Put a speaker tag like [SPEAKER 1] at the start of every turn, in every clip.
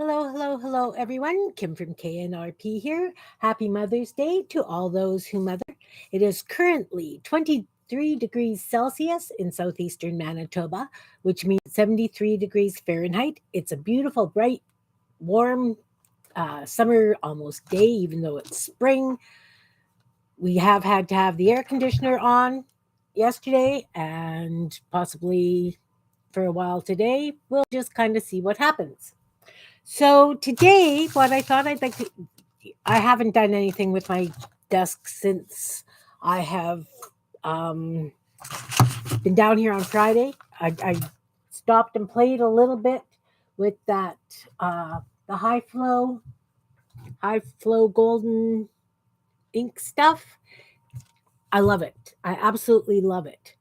[SPEAKER 1] Hello, everyone. Kim from K&RP here. Happy Mother's Day to all those who mother. It is currently 23 degrees Celsius in southeastern Manitoba, which means 73 degrees Fahrenheit. It's a beautiful, bright, warm summer almost day, even though it's spring. We have had to have the air conditioner on yesterday and possibly for a while today. We'll just kind of see what happens. So today, what I thought I'd like to, I haven't done anything with my desk since I have um, been down here on Friday. I stopped and played a little bit with that the high flow golden ink stuff. I love it. I absolutely love it.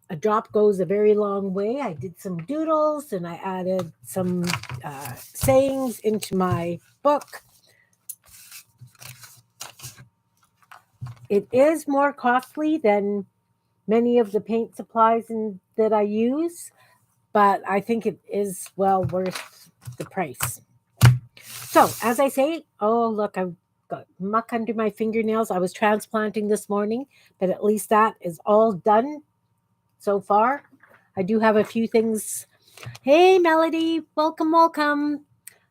[SPEAKER 1] A drop goes a very long way. I did some doodles and I added some sayings into my book. It is more costly than many of the paint supplies that I use, but I think it is well worth the price. So, as I say, oh, look, I've got muck under my fingernails. I was transplanting this morning, but at least that is all done so far. I do have a few things. Hey, Melody, welcome.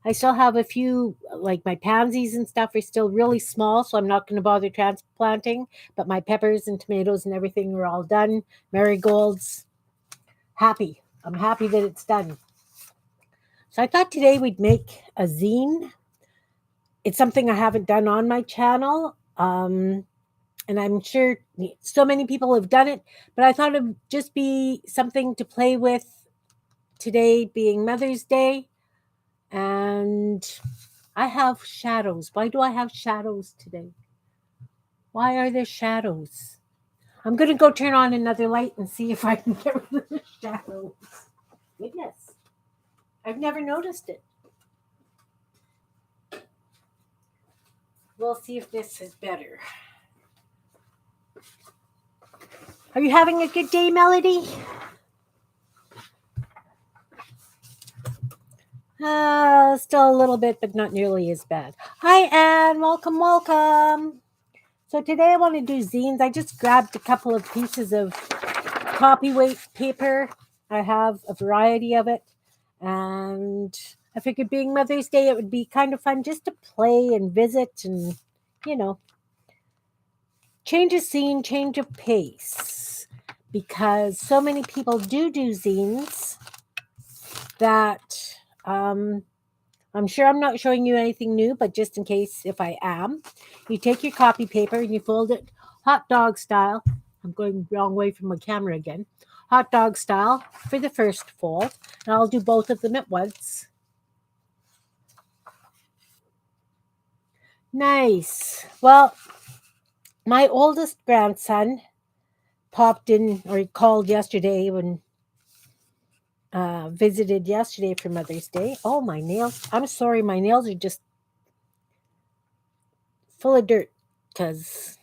[SPEAKER 1] I still have a few, like my pansies and stuff are still really small, so I'm not going to bother transplanting. But my peppers and tomatoes and everything are all done. Marigolds, happy. I'm happy that it's done. So I thought today we'd make a zine. It's something I haven't done on my channel. And I'm sure so many people have done it, but I thought it'd just be something to play with today being Mother's Day. And I have shadows. Why do I have shadows today? Why are there shadows? I'm going to go turn on another light and see if I can get rid of the shadows. Goodness. I've never noticed it. We'll see if this is better. Are you having a good day, Melody? Still a little bit, but not nearly as bad. Hi, Anne. Welcome. So today I want to do zines. I just grabbed a couple of pieces of copyweight paper. I have a variety of it. And I figured being Mother's Day, it would be kind of fun just to play and visit and, change of scene, change of pace. Because so many people do zines that I'm sure I'm not showing you anything new, but just in case if I am, you take your copy paper and you fold it hot dog style. I'm going the wrong way from my camera again. Hot dog style for the first fold. And I'll do both of them at once. Nice. Well, my oldest grandson popped in or he called yesterday when visited yesterday for Mother's Day. Oh, my nails. I'm sorry, my nails are just full of dirt because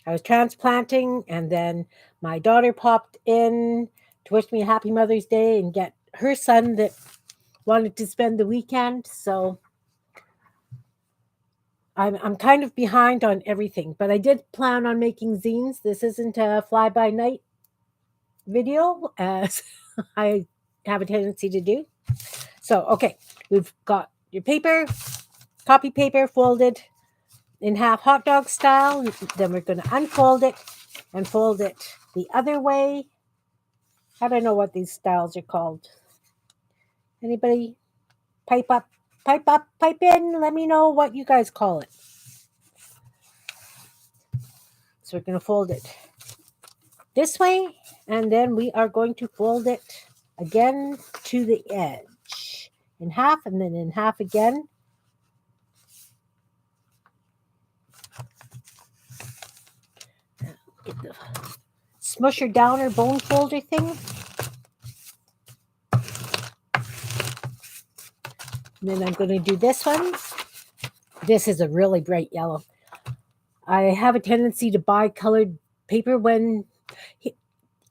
[SPEAKER 1] I was transplanting and then my daughter popped in to wish me a happy Mother's Day and get her son that wanted to spend the weekend. So I'm kind of behind on everything, but I did plan on making zines. This isn't a fly-by-night video as I have a tendency to do. So, okay, we've got your paper, copy paper folded in half hot dog style. Then we're going to unfold it and fold it the other way. I don't know what these styles are called. Anybody? Pipe up, pipe in. Let me know what you guys call it. So we're going to fold it this way, and then we are going to fold it again to the edge in half, and then in half again. Get the smusher downer bone folder thing. And then I'm going to do this one. This is a really bright yellow. I have a tendency to buy colored paper when it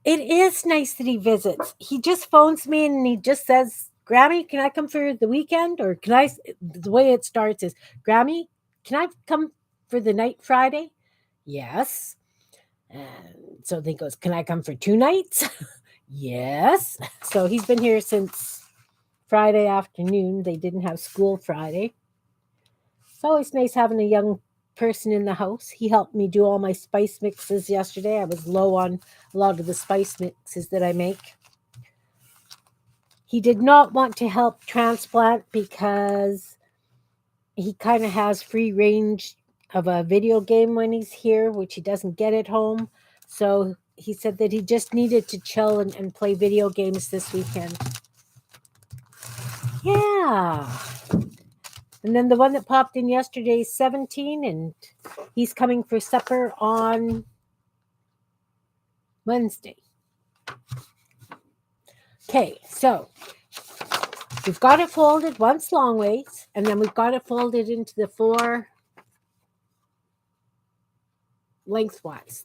[SPEAKER 1] is nice that he visits. He just phones me and he just says Grammy, can I come for the weekend? Or can I, the way it starts is, Grammy, can I come for the night Friday? Yes. And so then he goes, can I come for 2 nights? Yes. So he's been here since Friday afternoon. They didn't have school Friday. It's always nice having a young person in the house. He helped me do all my spice mixes yesterday. I was low on a lot of the spice mixes that I make. He did not want to help transplant because he kind of has free range of a video game when he's here, which he doesn't get at home. So he said that he just needed to chill and play video games this weekend. Yeah. And then the one that popped in yesterday is 17, and he's coming for supper on Wednesday. Okay, so we've got it folded once long ways, and then we've got it folded into the 4 lengthwise.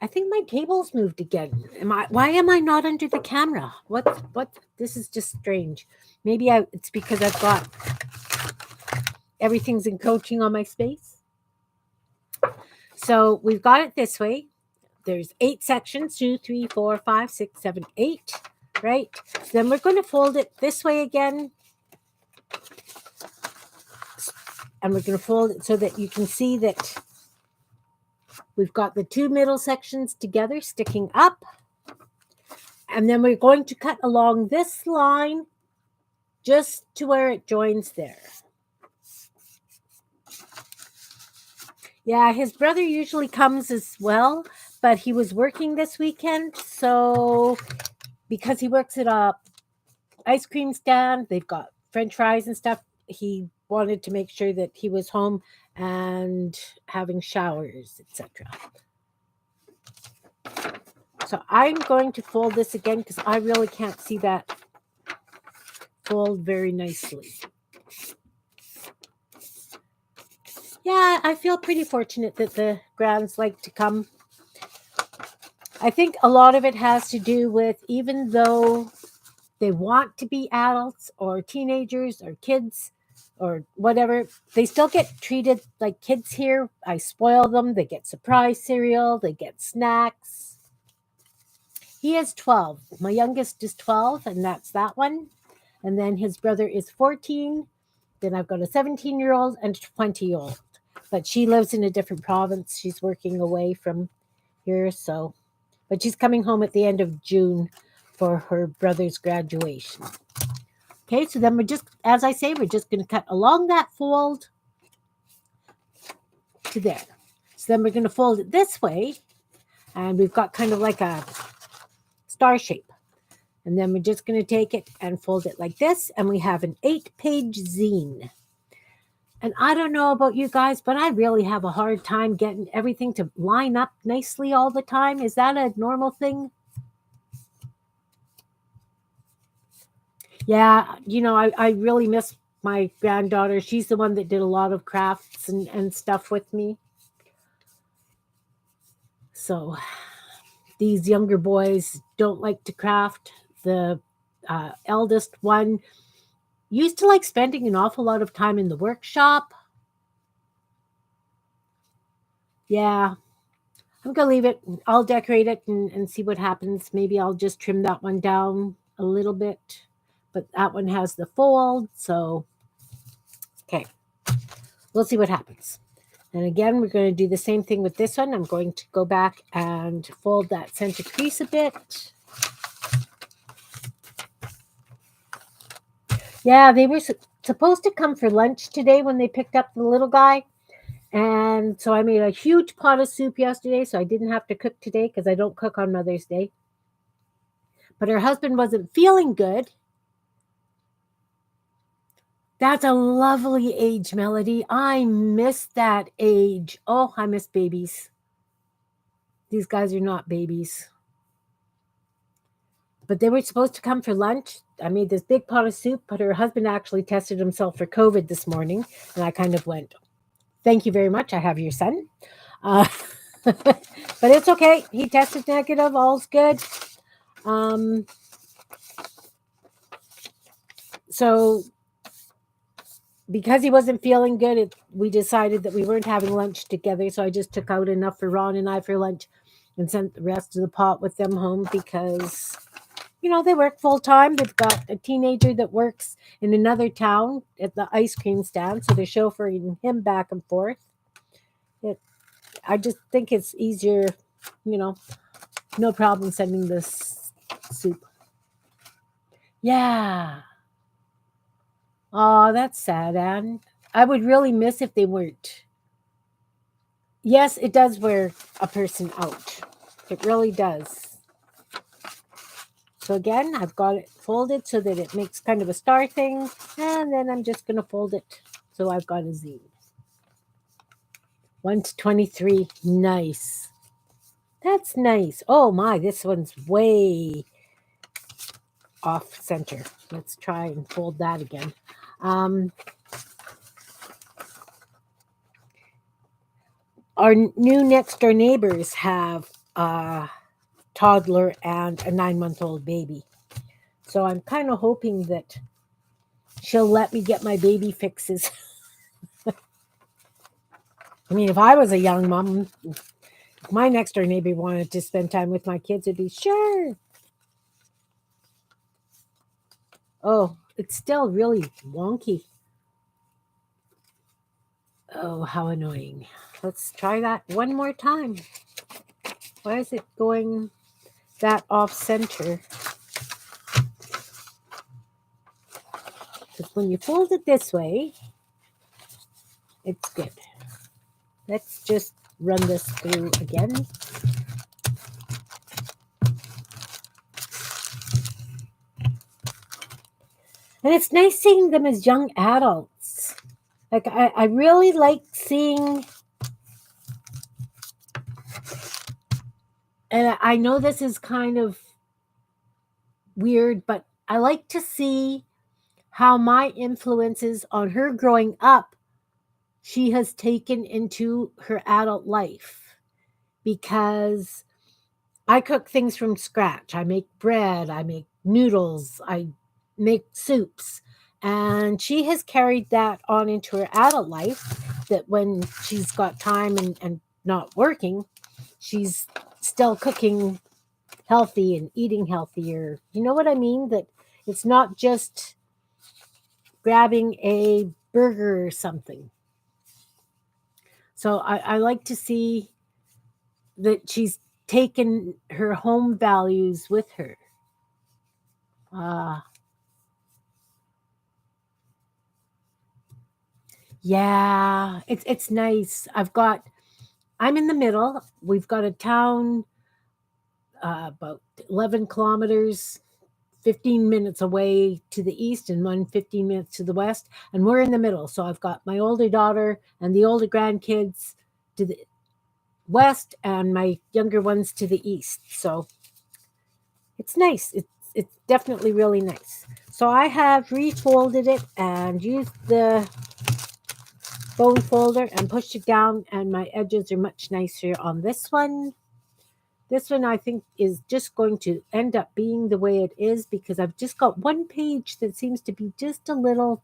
[SPEAKER 1] I think my table's moved again. Why am I not under the camera? What this is just strange. Maybe it's because I've got everything's encroaching on my space. So we've got it this way. There's 8 sections, 2, 3, 4, 5, 6, 7, 8, right? Then we're going to fold it this way again. And we're going to fold it so that you can see that we've got the 2 middle sections together sticking up. And then we're going to cut along this line just to where it joins there. Yeah, his brother usually comes as well, but he was working this weekend. So because he works at a ice cream stand, they've got French fries and stuff. He wanted to make sure that he was home and having showers, etc. So I'm going to fold this again because I really can't see that fold very nicely. Yeah, I feel pretty fortunate that the grands like to come. I think a lot of it has to do with, even though they want to be adults or teenagers or kids or whatever, they still get treated like kids here. I spoil them. They get surprise cereal. They get snacks. He is 12. My youngest is 12, and that's that one. And then his brother is 14. Then I've got a 17-year-old and a 20-year-old. But she lives in a different province. She's working away from here, so... But she's coming home at the end of June for her brother's graduation. Okay, so then we're just, as I say, we're just going to cut along that fold to there. So then we're going to fold it this way, and we've got kind of like a star shape. And then we're just going to take it and fold it like this, and we have an 8-page zine. And I don't know about you guys, but I really have a hard time getting everything to line up nicely all the time. Is that a normal thing? Yeah, I really miss my granddaughter. She's the one that did a lot of crafts and stuff with me. So these younger boys don't like to craft. The eldest one used to like spending an awful lot of time in the workshop. Yeah, I'm going to leave it. I'll decorate it and see what happens. Maybe I'll just trim that one down a little bit. But that one has the fold, so okay. We'll see what happens. And again, we're going to do the same thing with this one. I'm going to go back and fold that center crease a bit. Yeah, they were supposed to come for lunch today when they picked up the little guy. And so I made a huge pot of soup yesterday, so I didn't have to cook today because I don't cook on Mother's Day. But her husband wasn't feeling good. That's a lovely age, Melody. I miss that age. Oh, I miss babies. These guys are not babies. But they were supposed to come for lunch. I made this big pot of soup, but her husband actually tested himself for COVID this morning. And I kind of went, thank you very much. I have your son. But it's okay. He tested negative. All's good. So because he wasn't feeling good, we decided that we weren't having lunch together. So I just took out enough for Ron and I for lunch and sent the rest of the pot with them home because, they work full time. They've got a teenager that works in another town at the ice cream stand. So they're chauffeuring him back and forth. I just think it's easier, you know, no problem sending this soup. Yeah. Oh, that's sad, Anne. I would really miss if they weren't. Yes, it does wear a person out. It really does. So again, I've got it folded so that it makes kind of a star thing. And then I'm just going to fold it so I've got a Z. 1 to 23. Nice. That's nice. Oh my, this one's way off center. Let's try and fold that again. Our new next door neighbors have a toddler and a 9-month-old baby. So I'm kind of hoping that she'll let me get my baby fixes. I mean, if I was a young mom, if my next door neighbor wanted to spend time with my kids, it'd be sure. Oh, it's still really wonky. Oh, how annoying. Let's try that one more time. Why is it going that off center? Because when you fold it this way, it's good. Let's just run this through again. And it's nice seeing them as young adults. Like, I really like seeing, and I know this is kind of weird, but I like to see how my influences on her growing up, she has taken into her adult life. Because I cook things from scratch. I make bread, I make noodles, I make soups. And she has carried that on into her adult life, that when she's got time and not working, she's still cooking healthy and eating healthier. You know what I mean? That it's not just grabbing a burger or something. So I like to see that she's taken her home values with her. Uh, yeah, it's nice. I'm in the middle. We've got a town about 11 kilometers, 15 minutes away to the east and 15 minutes to the west. And we're in the middle. So I've got my older daughter and the older grandkids to the west and my younger ones to the east. So it's nice. It's definitely really nice. So I have refolded it and used the bone folder and pushed it down, and my edges are much nicer on this one. This one I think is just going to end up being the way it is because I've just got one page that seems to be just a little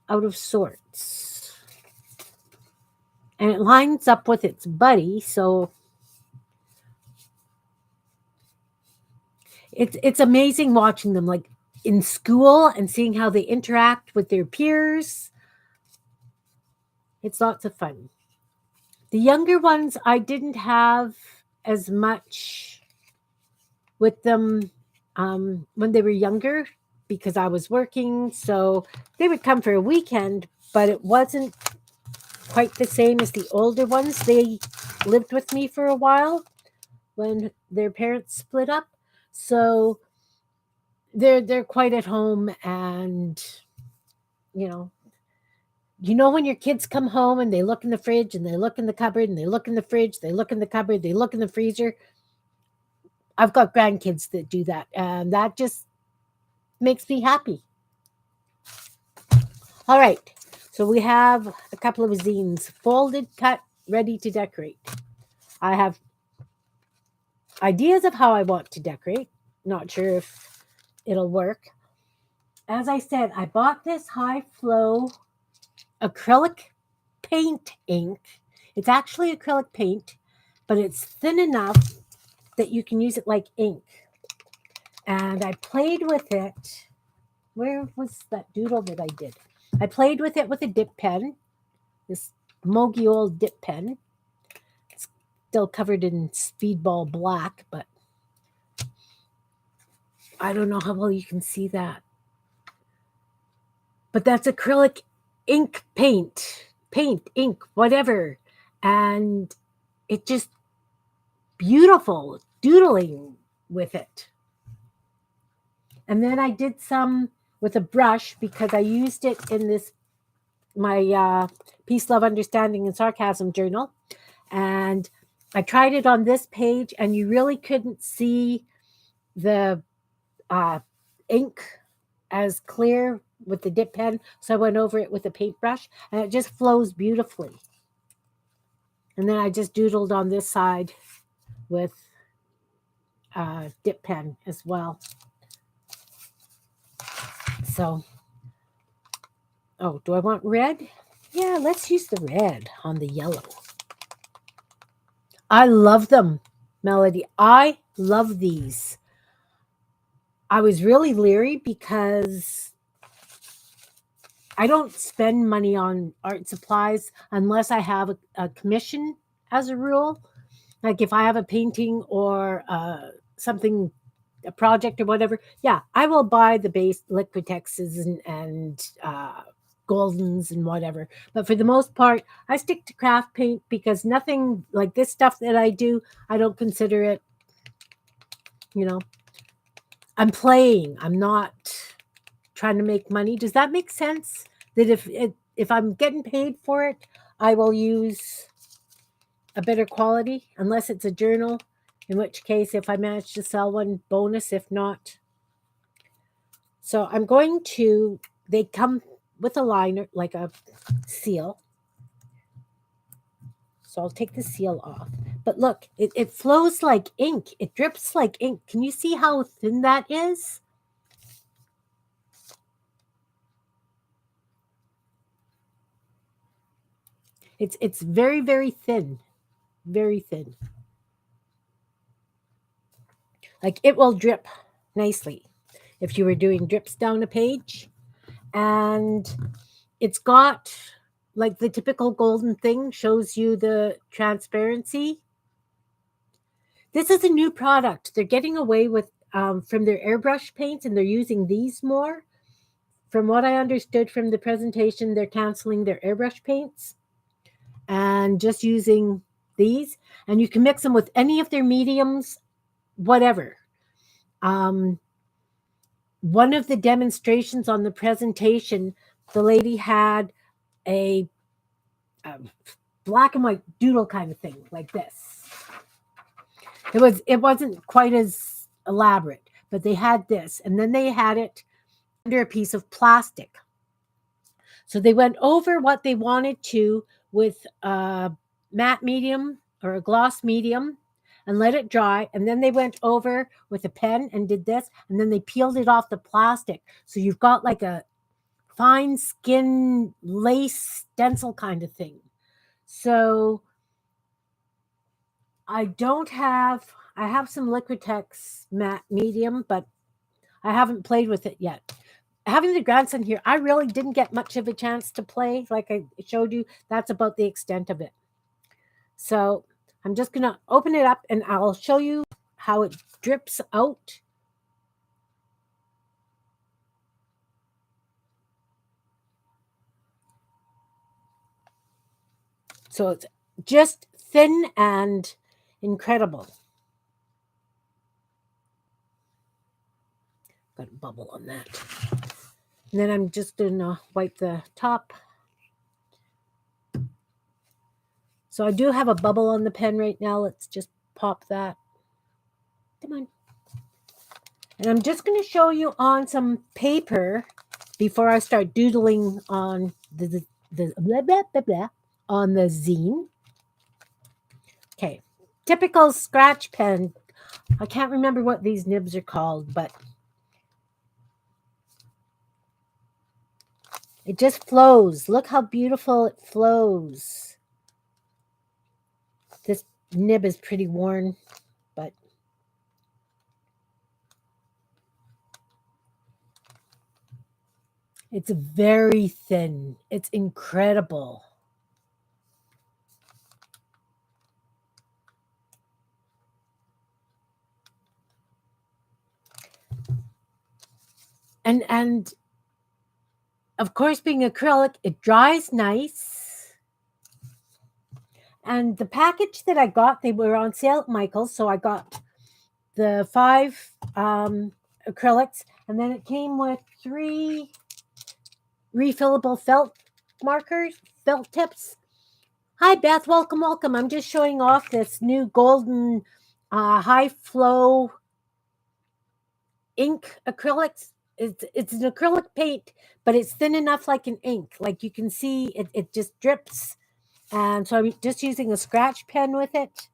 [SPEAKER 1] out of sorts. And it lines up with its buddy, so it's amazing watching them like in school and seeing how they interact with their peers. It's lots of fun. The younger ones, I didn't have as much with them when they were younger because I was working. So they would come for a weekend, but it wasn't quite the same as the older ones. They lived with me for a while when their parents split up. So they're quite at home, and you know when your kids come home and they look in the fridge and they look in the cupboard and they look in the fridge, they look in the cupboard, they look in the freezer. I've got grandkids that do that, and that just makes me happy. All right, so we have a couple of zines, folded, cut, ready to decorate. I have ideas of how I want to decorate. Not sure if it'll work. as I said, I bought this high flow acrylic paint ink. It's actually acrylic paint, but it's thin enough that you can use it like ink. And I played with it. Where was that doodle that I did? I played with it with a dip pen, this mogy old dip pen. It's still covered in speedball black, but I don't know how well you can see that. But that's acrylic ink paint, ink, whatever. And it just beautiful doodling with it. And then I did some with a brush because I used it in this my Peace, Love, Understanding, and Sarcasm journal. And I tried it on this page, and you really couldn't see the ink as clear with the dip pen. So I went over it with a paintbrush, and it just flows beautifully. And then I just doodled on this side with dip pen as well. So, oh, do I want red? Yeah, let's use the red on the yellow. I love them, Melody. I love these. I was really leery because I don't spend money on art supplies unless I have a commission as a rule. Like if I have a painting or something, a project or whatever, yeah, I will buy the base Liquitexes and Goldens and whatever. But for the most part, I stick to craft paint because nothing like this stuff that I do, I don't consider it, you know, I'm playing. I'm not trying to make money. Does that make sense? That if I'm getting paid for it, I will use a better quality, unless it's a journal, in which case, if I manage to sell one, bonus. If not, so I'm going to. They come with a liner, like a seal. So I'll take the seal off. But look, it flows like ink. It drips like ink. Can you see how thin that is? It's very, very thin. Very thin. Like it will drip nicely if you were doing drips down a page. And it's got like the typical golden thing, shows you the transparency. This is a new product. They're getting away with from their airbrush paints, and they're using these more. From what I understood from the presentation, they're canceling their airbrush paints and just using these. And you can mix them with any of their mediums, whatever. One of the demonstrations on the presentation, the lady had a black and white doodle kind of thing like this. It wasn't quite as elaborate, but they had this, and then they had it under a piece of plastic. So they went over what they wanted to with a matte medium or a gloss medium and let it dry. And then they went over with a pen and did this, and then they peeled it off the plastic. So you've got like a fine skin lace stencil kind of thing. So I have some Liquitex matte medium, but I haven't played with it yet. Having the grandson here, I really didn't get much of a chance to play. Like I showed you, that's about the extent of it. So I'm just going to open it up and I'll show you how it drips out. So it's just thin and incredible. Got a bubble on that. And then I'm just going to wipe the top. So I do have a bubble on the pen right now. Let's just pop that. Come on. And I'm just going to show you on some paper before I start doodling on the blah, blah, blah, blah, on the zine. Okay. Typical scratch pen. I can't remember what these nibs are called, but It just flows. Look how beautiful it flows. This nib is pretty worn, but it's very thin. It's incredible. And of course, being acrylic, it dries nice. And the package that I got, they were on sale at Michael's, so I got the 5 acrylics, and then it came with 3 refillable felt markers, felt tips. Hi, Beth. Welcome, welcome. I'm just showing off this new golden high flow ink acrylics. It's an acrylic paint, but it's thin enough like an ink. Like you can see, it just drips. And so I'm just using a scratch pen with it,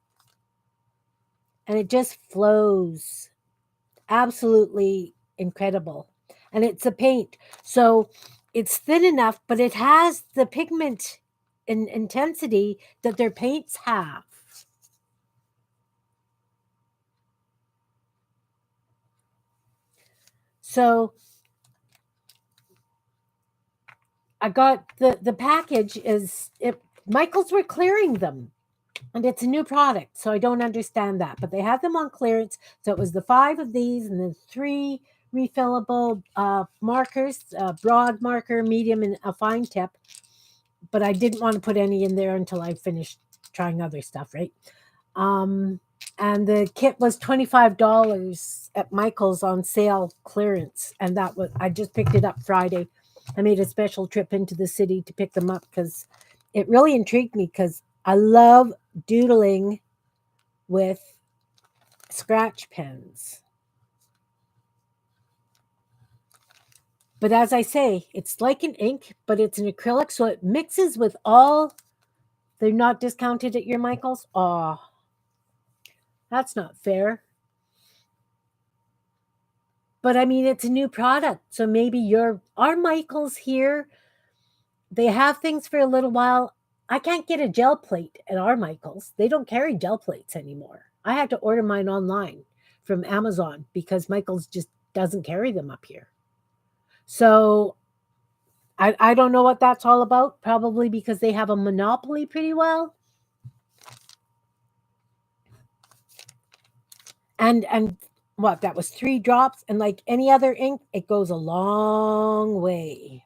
[SPEAKER 1] and it just flows. Absolutely incredible. And it's a paint. So it's thin enough, but it has the pigment and intensity that their paints have. So I got the package is it Michael's were clearing them, and it's a new product, so I don't understand that. But they had them on clearance, so it was the 5 of these and then 3 refillable markers, broad marker, medium, and a fine tip. But I didn't want to put any in there until I finished trying other stuff, right? Um, and the kit was $25 at Michael's on sale clearance, and that was I just picked it up Friday. I made a special trip into the city to pick them up because it really intrigued me because I love doodling with scratch pens. But as I say, it's like an ink, but it's an acrylic, so it mixes with all. They're not discounted at your Michael's. Oh, that's not fair. But I mean, it's a new product, so maybe our Michael's here. They have things for a little while. I can't get a gel plate at our Michael's. They don't carry gel plates anymore. I had to order mine online from Amazon because Michael's just doesn't carry them up here. So I don't know what that's all about. Probably because they have a monopoly pretty well. And what, that was 3 drops, and like any other ink, it goes a long way.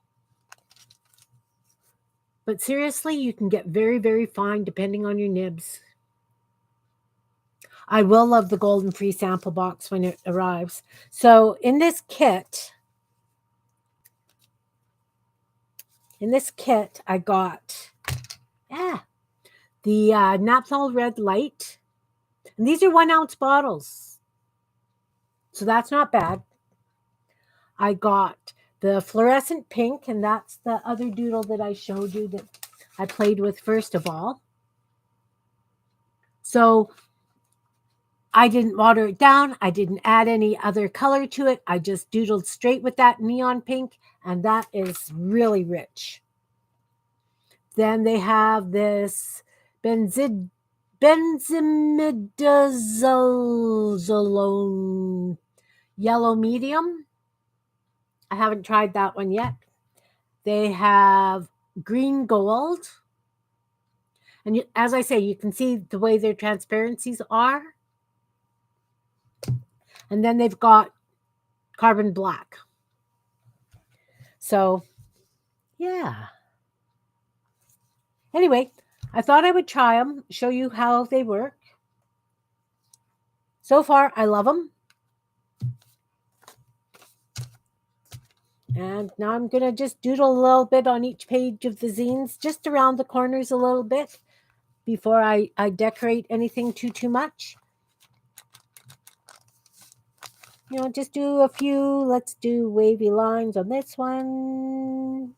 [SPEAKER 1] But seriously, you can get very, very fine depending on your nibs. I will love the golden free sample box when it arrives. So in this kit, I got the Naphthol Red Light. And these are 1-ounce bottles. So that's not bad. I got the fluorescent pink, and that's the other doodle that I showed you that I played with first of all. So I didn't water it down. I didn't add any other color to it. I just doodled straight with that neon pink, and that is really rich. Then they have this benzimidazolone yellow medium. I haven't tried that one yet. They have green gold. And as I say, you can see the way their transparencies are. And then they've got carbon black. So, yeah. Anyway, I thought I would try them, show you how they work. So far, I love them. And now I'm going to just doodle a little bit on each page of the zines, just around the corners a little bit before I decorate anything too much. You know, just do a few. Let's do wavy lines on this one.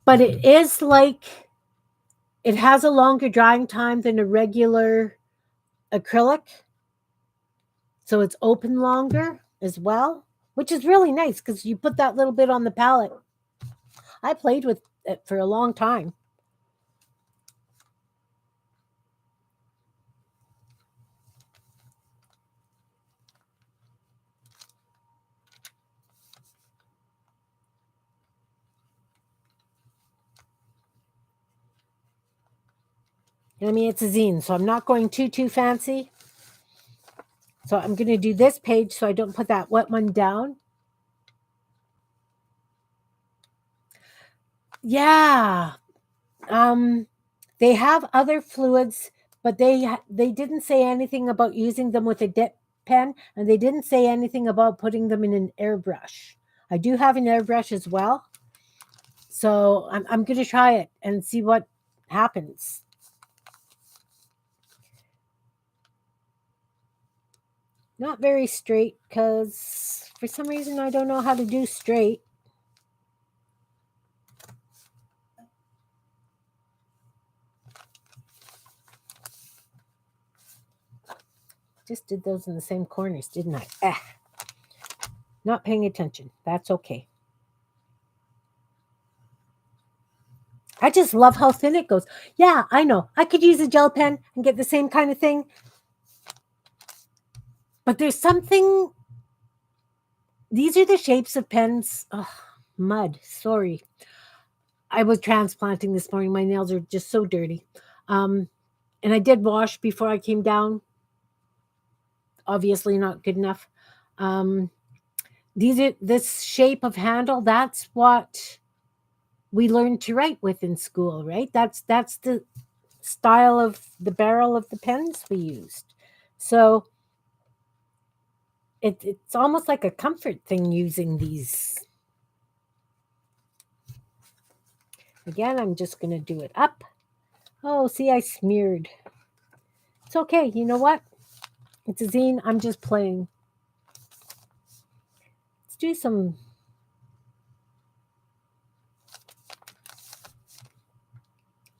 [SPEAKER 1] But it is like It has a longer drying time than a regular acrylic, so it's open longer as well, which is really nice because you put that little bit on the palette. I played with it for a long time. I mean, it's a zine, so I'm not going too fancy. So I'm going to do this page so I don't put that wet one down. Yeah. They have other fluids, but they didn't say anything about using them with a dip pen, and they didn't say anything about putting them in an airbrush. I do have an airbrush as well, so I'm going to try it and see what happens. Not very straight because for some reason I don't know how to do straight. Just did those in the same corners, didn't I? Not paying attention. That's okay. I just love how thin it goes. Yeah, I know. I could use a gel pen and get the same kind of thing. But there's something. These are the shapes of pens. Oh, mud. Sorry. I was transplanting this morning. My nails are just so dirty. And I did wash before I came down. Obviously not good enough. These are this shape of handle. That's what we learned to write with in school, right? That's the style of the barrel of the pens we used. So it's almost like a comfort thing using these. Again, I'm just going to do it up. Oh, see, I smeared. It's okay. You know what? It's a zine. I'm just playing. Let's do some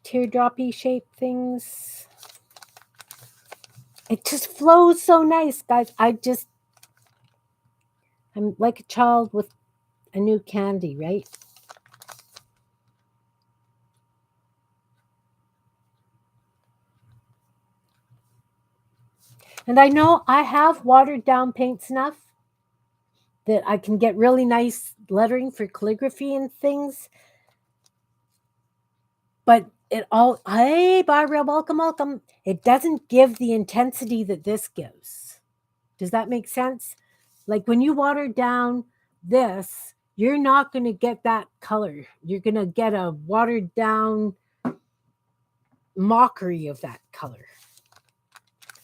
[SPEAKER 1] teardroppy shape things. It just flows so nice, guys. I'm like a child with a new candy, right? And I know I have watered down paints enough that I can get really nice lettering for calligraphy and things. But hey, Barbara, welcome. It doesn't give the intensity that this gives. Does that make sense? Like when you water down this, you're not going to get that color. You're going to get a watered down mockery of that color.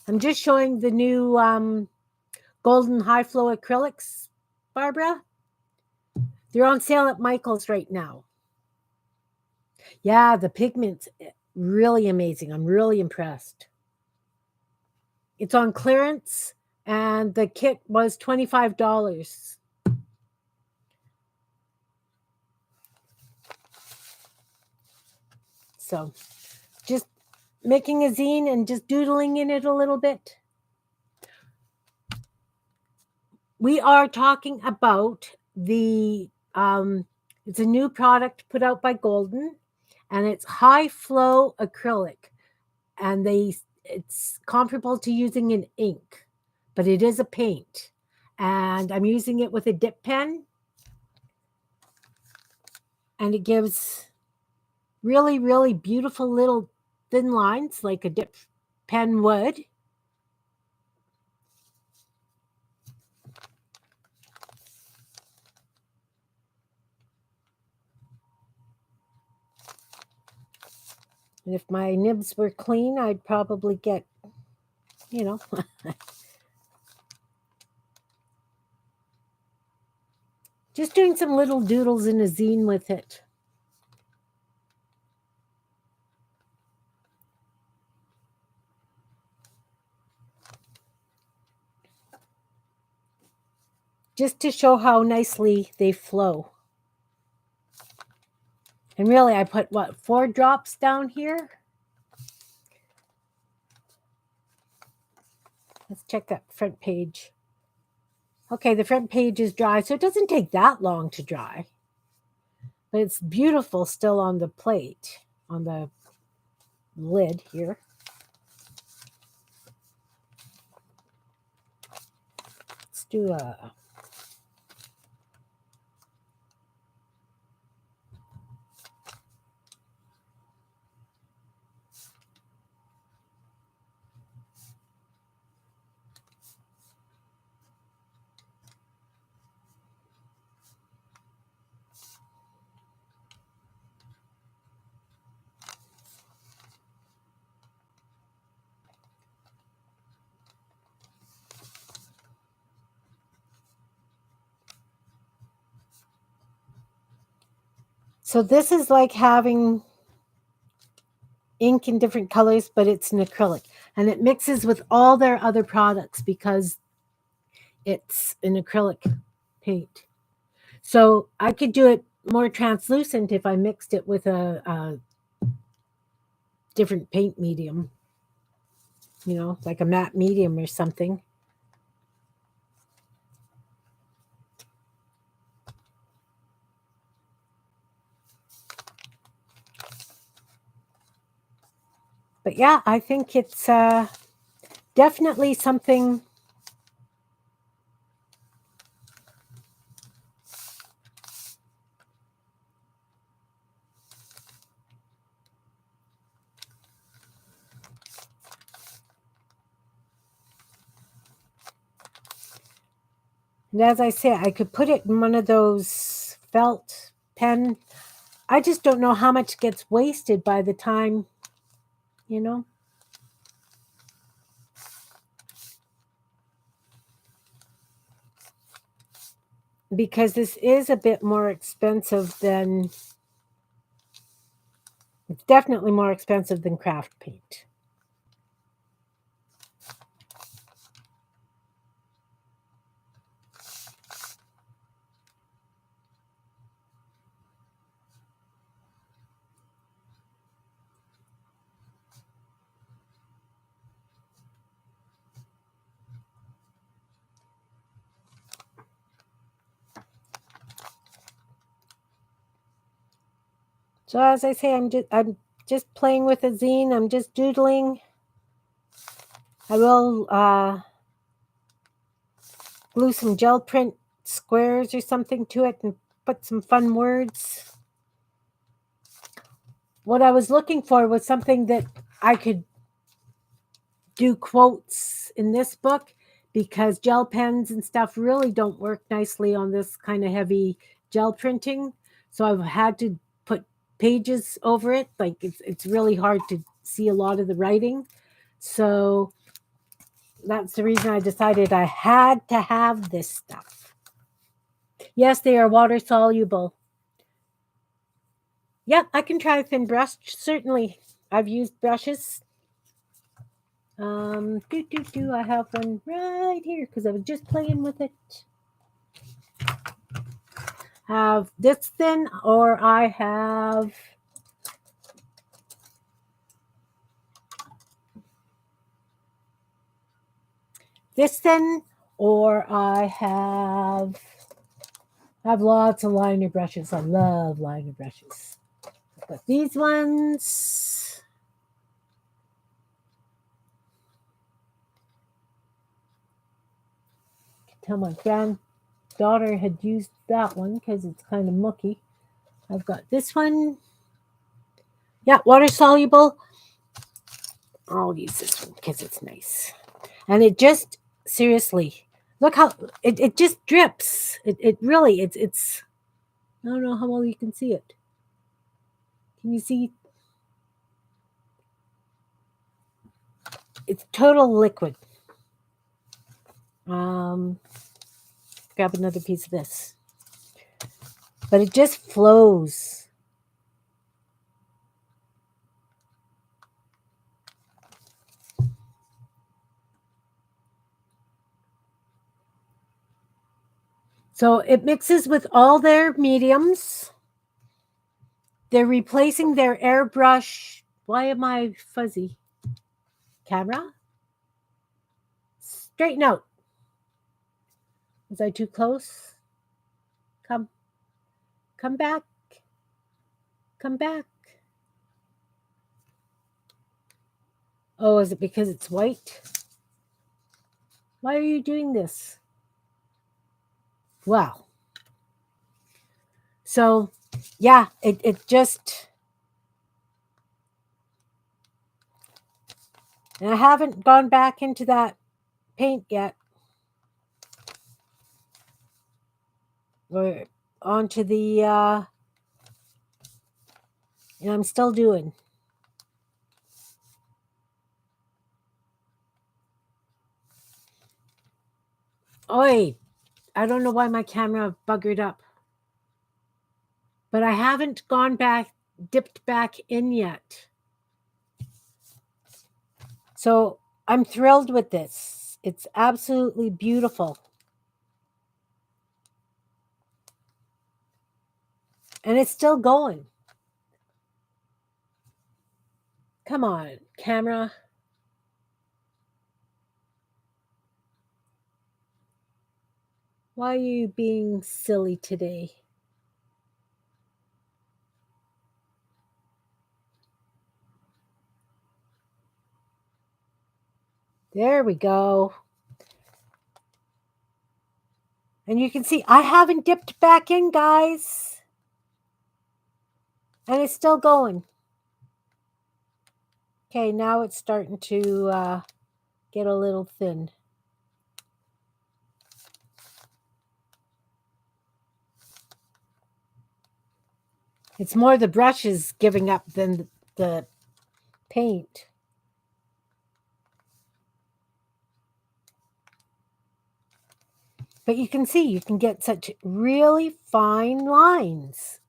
[SPEAKER 1] I'm just showing the new golden high flow acrylics, Barbara. They're on sale at Michael's right now. Yeah, the pigment's really amazing. I'm really impressed. It's on clearance, and the kit was $25. So just making a zine and just doodling in it a little bit. We are talking about it's a new product put out by Golden, and it's high flow acrylic, and it's comparable to using an ink, but it is a paint, and I'm using it with a dip pen, and it gives really, really beautiful little thin lines like a dip pen would. And if my nibs were clean, I'd probably get, just doing some little doodles in a zine with it. Just to show how nicely they flow. And really, I put 4 drops down here? Let's check that front page. Okay, the front page is dry, so it doesn't take that long to dry. But it's beautiful still on the plate, on the lid here. Let's do a... So this is like having ink in different colors, but it's an acrylic. And it mixes with all their other products because it's an acrylic paint. So I could do it more translucent if I mixed it with a different paint medium, like a matte medium or something. But yeah, I think it's definitely something. And as I say, I could put it in one of those felt pen. I just don't know how much gets wasted by the time, because this is a bit more expensive than, it's definitely more expensive than craft paint. So as I say, I'm just playing with a zine. I'm just doodling. I will glue some gel print squares or something to it and put some fun words. What I was looking for was something that I could do quotes in this book, because gel pens and stuff really don't work nicely on this kind of heavy gel printing. So I've had to put pages over it. Like it's really hard to see a lot of the writing. So that's the reason I decided I had to have this stuff. Yes, they are water soluble. Yep, I can try a thin brush. Certainly, I've used brushes. I have one right here because I was just playing with it. Have this thin, or I have this thin, or I have lots of liner brushes. I love liner brushes. But these ones, I can tell my granddaughter had used that one because it's kind of mucky. I've got this one. Yeah, water soluble. I'll use this one because it's nice. And it just, seriously, look how it just drips. It really, it's, I don't know how well you can see it. Can you see? It's total liquid. Grab another piece of this. But it just flows. So it mixes with all their mediums. They're replacing their airbrush. Why am I fuzzy? Camera? Straighten out. Was I too close? Come back. Come back. Oh, is it because it's white? Why are you doing this? Wow. So, yeah, it just... And I haven't gone back into that paint yet. We're onto the... and I'm still doing. Oi, I don't know why my camera buggered up. But I haven't gone back, dipped back in yet. So I'm thrilled with this. It's absolutely beautiful. And it's still going. Come on, camera. Why are you being silly today? There we go. And you can see I haven't dipped back in, guys. And it's still going. Okay, now it's starting to get a little thin. It's more the brushes giving up than the paint. But you can see, you can get such really fine lines.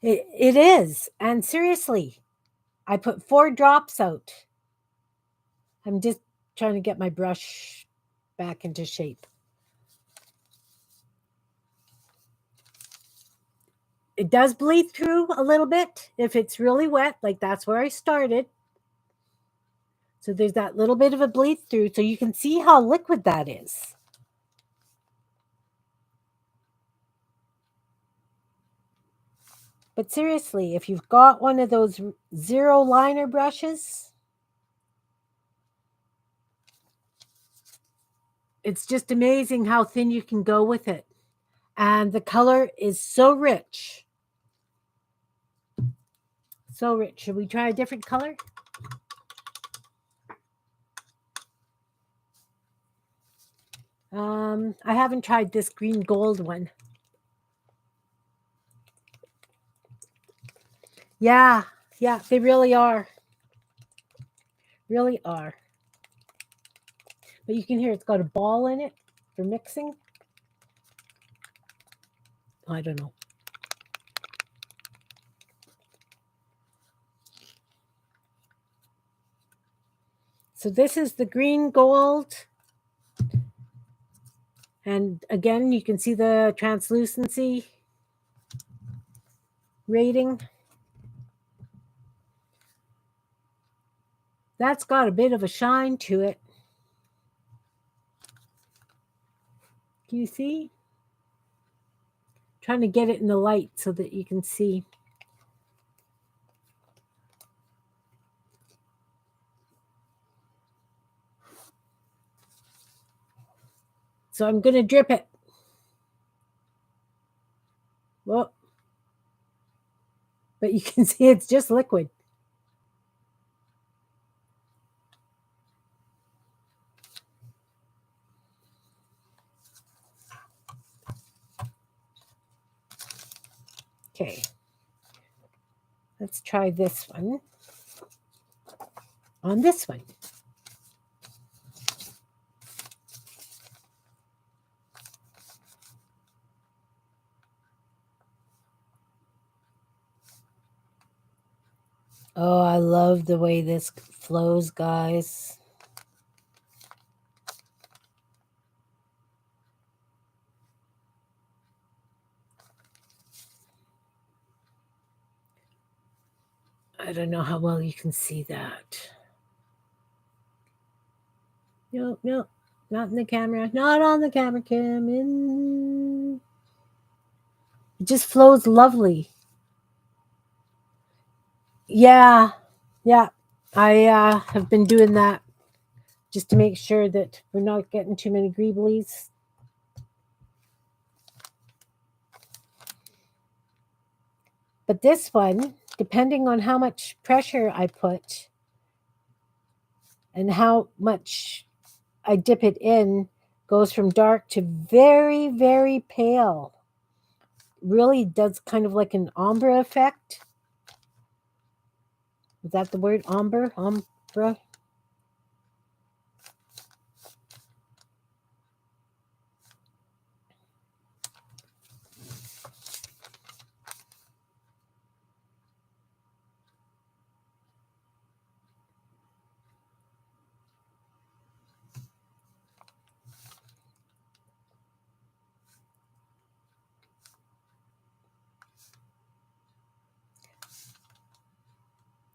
[SPEAKER 1] It is. And seriously, I put 4 drops out. I'm just trying to get my brush back into shape. It does bleed through a little bit if it's really wet, like that's where I started. So there's that little bit of a bleed through, so you can see how liquid that is. But seriously, if you've got one of those zero liner brushes, it's just amazing how thin you can go with it. And the color is so rich. So rich. Should we try a different color? I haven't tried this green gold one. Yeah, they really are. Really are. But you can hear it's got a ball in it for mixing. I don't know. So this is the green gold. And again, you can see the translucency rating. That's got a bit of a shine to it. Can you see? Trying to get it in the light so that you can see. So I'm going to drip it. Well, but you can see it's just liquid. Okay. Let's try this one on this one. Oh, I love the way this flows, guys. I don't know how well you can see that. No, no, not in the camera. Not on the camera cam. It just flows lovely. Yeah, yeah. I have been doing that just to make sure that we're not getting too many greeblies. But this one, depending on how much pressure I put and how much I dip it in, goes from dark to very, very pale. Really does kind of like an ombre effect. Is that the word? Ombre? Ombre?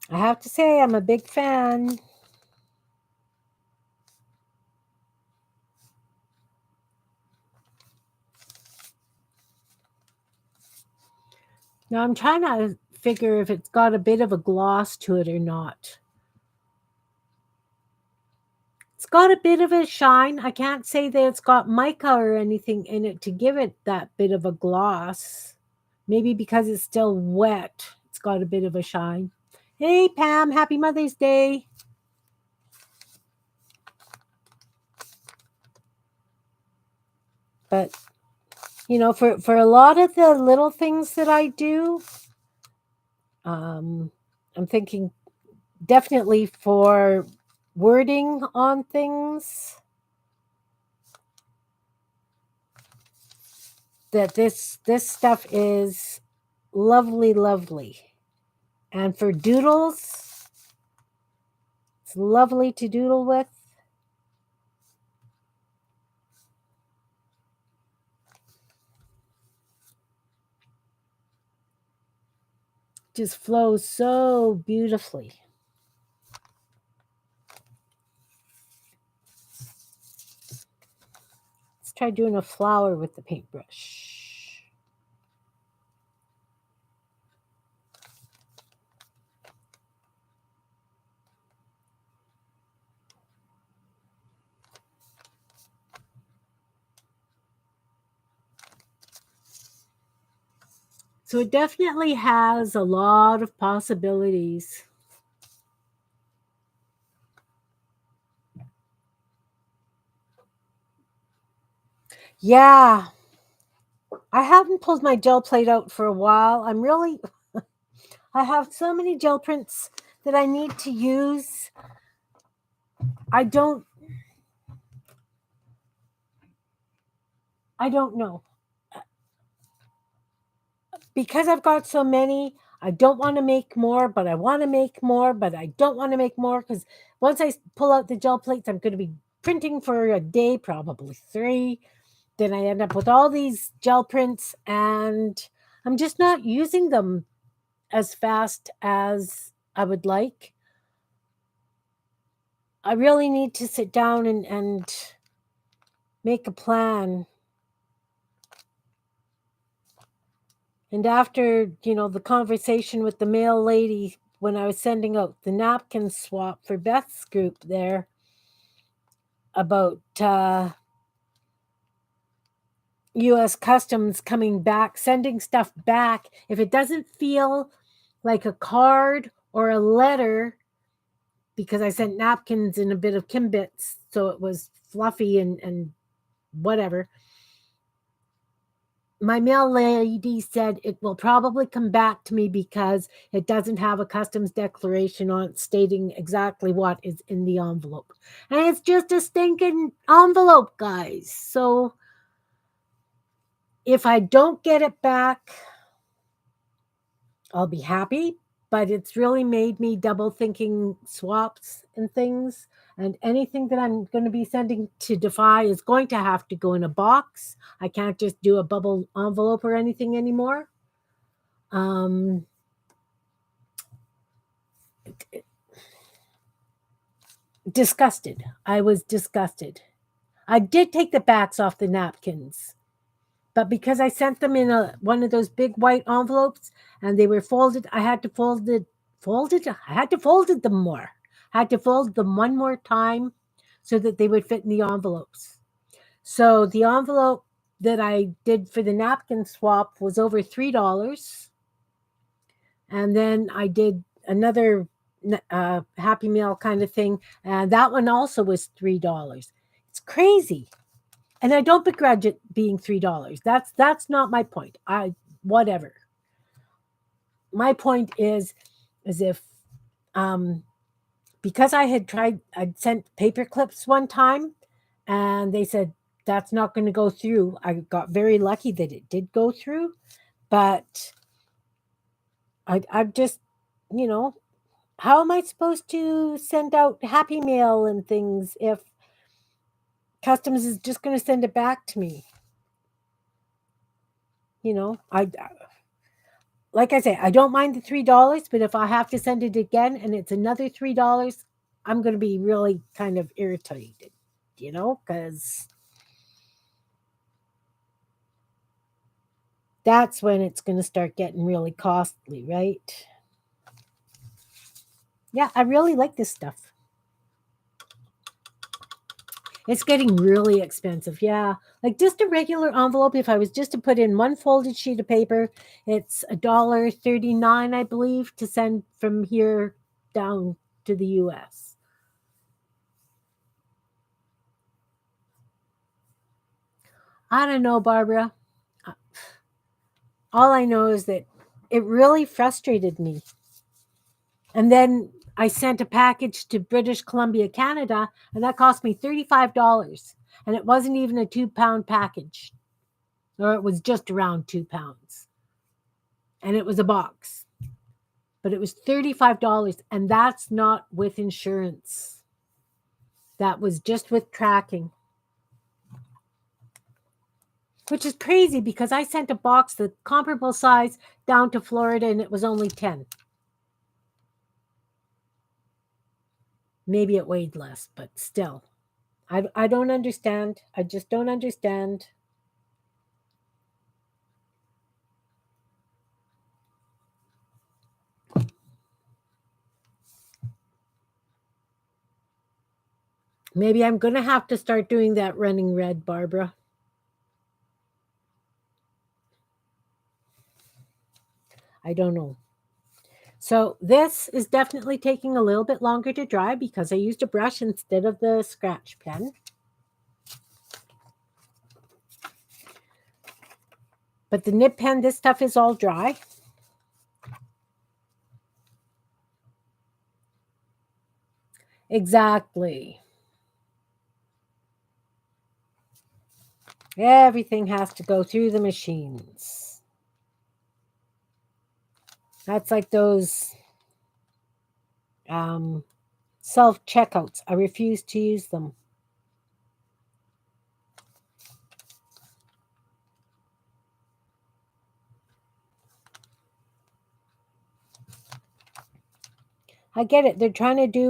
[SPEAKER 1] I have to say, I'm a big fan. Now I'm trying to figure if it's got a bit of a gloss to it or not. It's got a bit of a shine. I can't say that it's got mica or anything in it to give it that bit of a gloss. Maybe because it's still wet, it's got a bit of a shine. Hey, Pam, happy Mother's Day. But, for a lot of the little things that I do, I'm thinking definitely for wording on things that this stuff is lovely, lovely. And for doodles, it's lovely to doodle with. Just flows so beautifully. Let's try doing a flower with the paintbrush. So it definitely has a lot of possibilities. Yeah, I haven't pulled my gel plate out for a while. I have so many gel prints that I need to use. I don't know. Because I've got so many, I don't want to make more, but I want to make more, but I don't want to make more because once I pull out the gel plates, I'm going to be printing for a day, probably 3. Then I end up with all these gel prints and I'm just not using them as fast as I would like. I really need to sit down and make a plan. And after, the conversation with the mail lady when I was sending out the napkin swap for Beth's group there about US Customs coming back, sending stuff back, if it doesn't feel like a card or a letter, because I sent napkins in a bit of Kimbits, so it was fluffy and whatever. My mail lady said it will probably come back to me because it doesn't have a customs declaration on it stating exactly what is in the envelope. And it's just a stinking envelope, guys. So if I don't get it back, I'll be happy. But it's really made me double thinking swaps and things. And anything that I'm going to be sending to Defy is going to have to go in a box. I can't just do a bubble envelope or anything anymore. Um, disgusted. I was disgusted. I did take the backs off the napkins, but because I sent them in one of those big white envelopes and they were folded, I had to folded. I had to folded them more. I had to fold them one more time so that they would fit in the envelopes. So the envelope that I did for the napkin swap was over $3, and then I did another Happy Meal kind of thing, and that one also was $3. It's crazy. And I don't begrudge it being $3. That's not my point. I whatever. My point is if because I'd sent paper clips one time, and they said that's not going to go through. I got very lucky that it did go through, but I've just, you know, how am I supposed to send out Happy Mail and things if customs is just going to send it back to me? I like I say, I don't mind the $3, but if I have to send it again and it's another $3, I'm going to be really kind of irritated, because that's when it's going to start getting really costly, right? Yeah, I really like this stuff. It's getting really expensive. Yeah. Like just a regular envelope, if I was just to put in one folded sheet of paper, it's $1.39, I believe, to send from here down to the US. I don't know, Barbara. All I know is that it really frustrated me. And then I sent a package to British Columbia, Canada, and that cost me $35. And it wasn't even a 2-pound package, or it was just around 2 pounds. And it was a box. But it was $35, and that's not with insurance. That was just with tracking. Which is crazy because I sent a box the comparable size down to Florida and it was only 10. Maybe it weighed less, but still. I don't understand. I just don't understand. Maybe I'm going to have to start doing that running red, Barbara. I don't know. So this is definitely taking a little bit longer to dry because I used a brush instead of the scratch pen. But the nib pen, this stuff is all dry. Exactly. Everything has to go through the machines. That's like those self checkouts. I refuse to use them. I get it. They're trying to do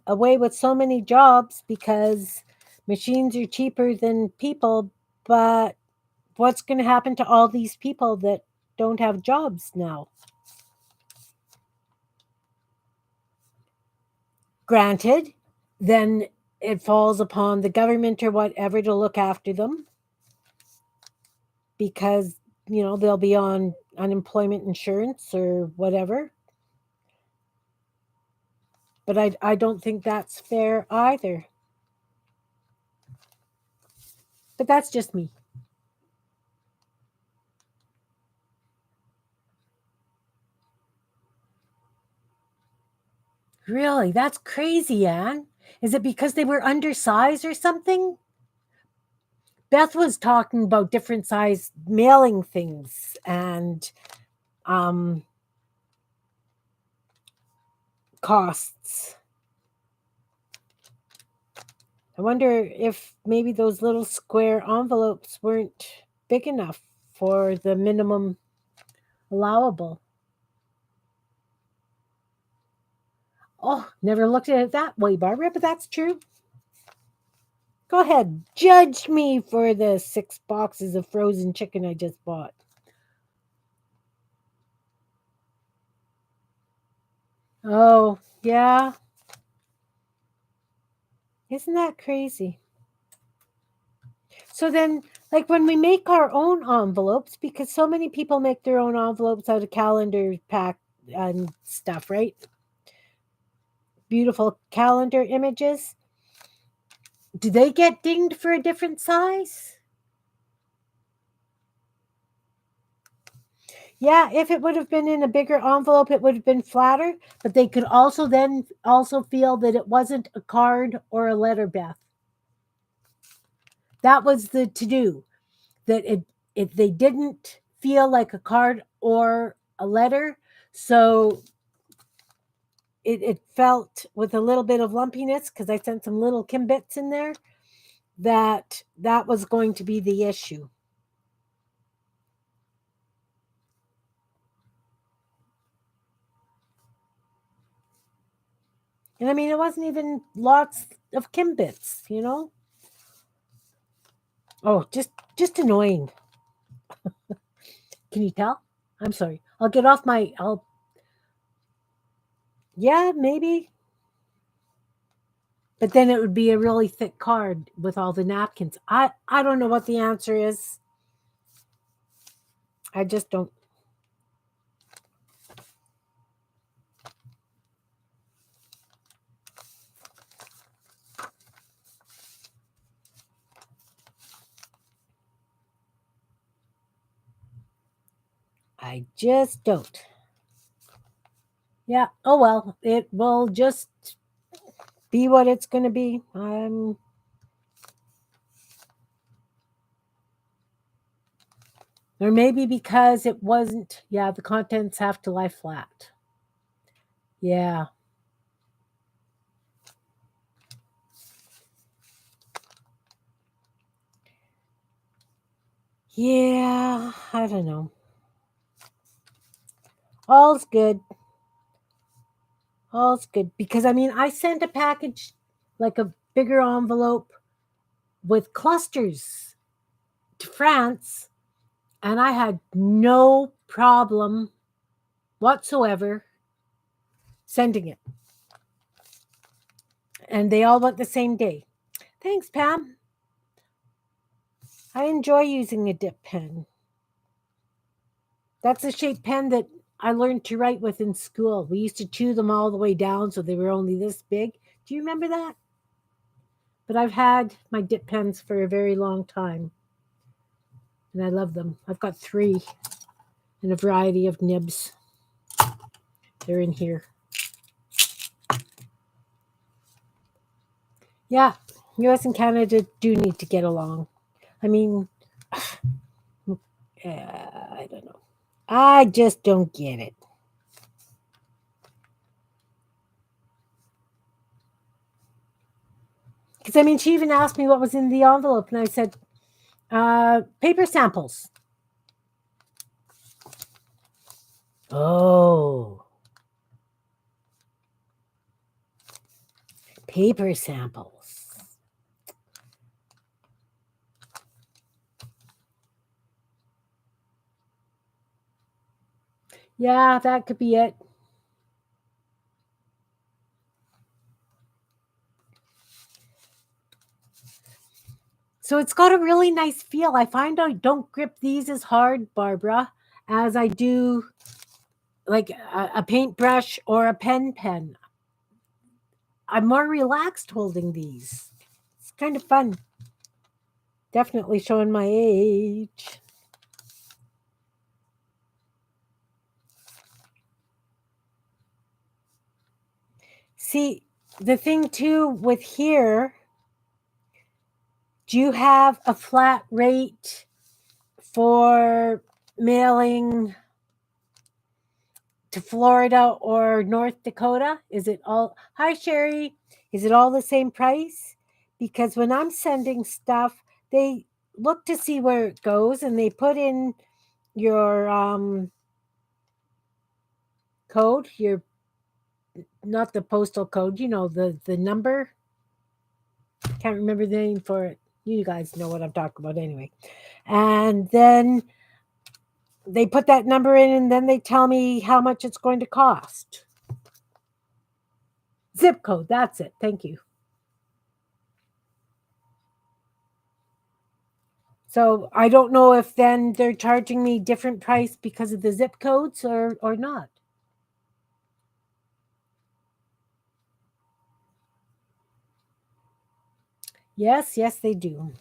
[SPEAKER 1] away with so many jobs because machines are cheaper than people. But what's going to happen to all these people that don't have jobs now? Granted, then it falls upon the government or whatever to look after them because they'll be on unemployment insurance or whatever. But I don't think that's fair either. But that's just me. Really? That's crazy, Anne. Is it because they were undersized or something? Beth was talking about different size mailing things and costs. I wonder if maybe those little square envelopes weren't big enough for the minimum allowable. Oh, never looked at it that way, Barbara, but that's true. Go ahead, judge me for the 6 boxes of frozen chicken I just bought. Oh, yeah. Isn't that crazy? So then, like when we make our own envelopes, because so many people make their own envelopes out of calendar pack and stuff, right? Beautiful calendar images. Do they get dinged for a different size? Yeah, if it would have been in a bigger envelope, it would have been flatter, but they could also then also feel that it wasn't a card or a letter, Beth. That was the to do. That it they didn't feel like a card or a letter, so it felt with a little bit of lumpiness because I sent some little Kim bits in there that was going to be the issue. And I mean, it wasn't even lots of Kim bits. Oh, just annoying. Can you tell? I'm sorry. I'll get off my. I'll. Yeah, maybe. But then it would be a really thick card with all the napkins. I don't know what the answer is. I just don't. I just don't. Yeah. Oh well. It will just be what it's going to be. Or maybe because it wasn't. Yeah, the contents have to lie flat. Yeah. Yeah. I don't know. All's good. All's good. Because I mean, I sent a package, like a bigger envelope with clusters to France, and I had no problem whatsoever sending it. And they all went the same day. Thanks, Pam. I enjoy using a dip pen. That's the shaped pen that I learned to write with in school. We used to chew them all the way down so they were only this big. Do you remember that? But I've had my dip pens for a very long time, and I love them. I've got 3 in a variety of nibs. They're in here. Yeah, US and Canada do need to get along. I mean, I don't know. I just don't get it. Because I mean, she even asked me what was in the envelope, and I said, paper samples. Oh, paper samples. Yeah, that could be it. So it's got a really nice feel. I find I don't grip these as hard, Barbara, as I do like a paintbrush or a pen. I'm more relaxed holding these. It's kind of fun. Definitely showing my age. See, the thing too with here, do you have a flat rate for mailing to Florida or North Dakota? Is it all, hi Sherry, is it all the same price? Because when I'm sending stuff, they look to see where it goes and they put in your code, your not the postal code, the number. Can't remember the name for it. You guys know what I'm talking about anyway. And then they put that number in, and then they tell me how much it's going to cost. Zip code, that's it. Thank you. So I don't know if then they're charging me different price because of the zip codes or not. Yes, they do.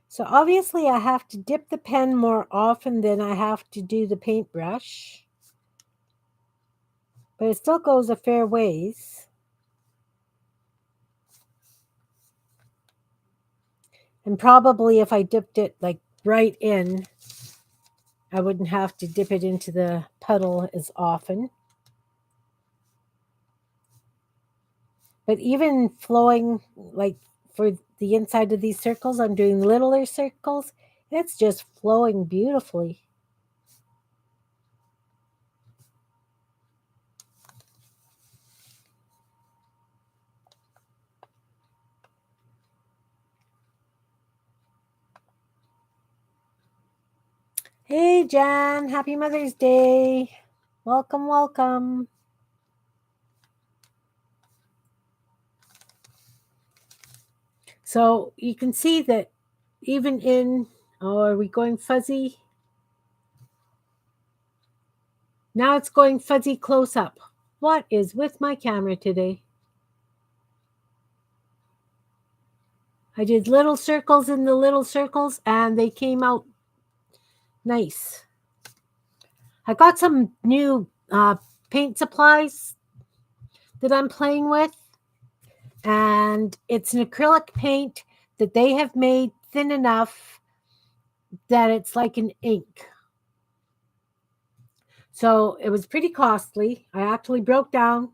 [SPEAKER 1] So obviously I have to dip the pen more often than I have to do the paintbrush. But it still goes a fair ways. And probably if I dipped it like right in, I wouldn't have to dip it into the puddle as often. But even flowing, like for the inside of these circles, I'm doing littler circles. It's just flowing beautifully. Hey, Jan, happy Mother's Day. Welcome, welcome. So you can see that even in, are we going fuzzy? Now it's going fuzzy close up. What is with my camera today? I did little circles in the little circles and they came out nice. I got some new paint supplies that I'm playing with, and it's an acrylic paint that they have made thin enough that it's like an ink. So it was pretty costly. I actually broke down,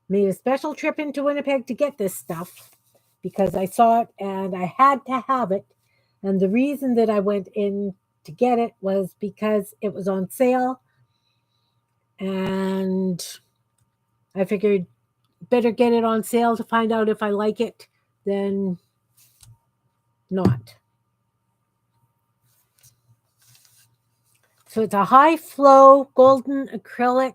[SPEAKER 1] made a special trip into Winnipeg to get this stuff because I saw it and I had to have it. And the reason that I went in to get it was because it was on sale. And I figured better get it on sale to find out if I like it than not. So it's a high flow golden acrylic.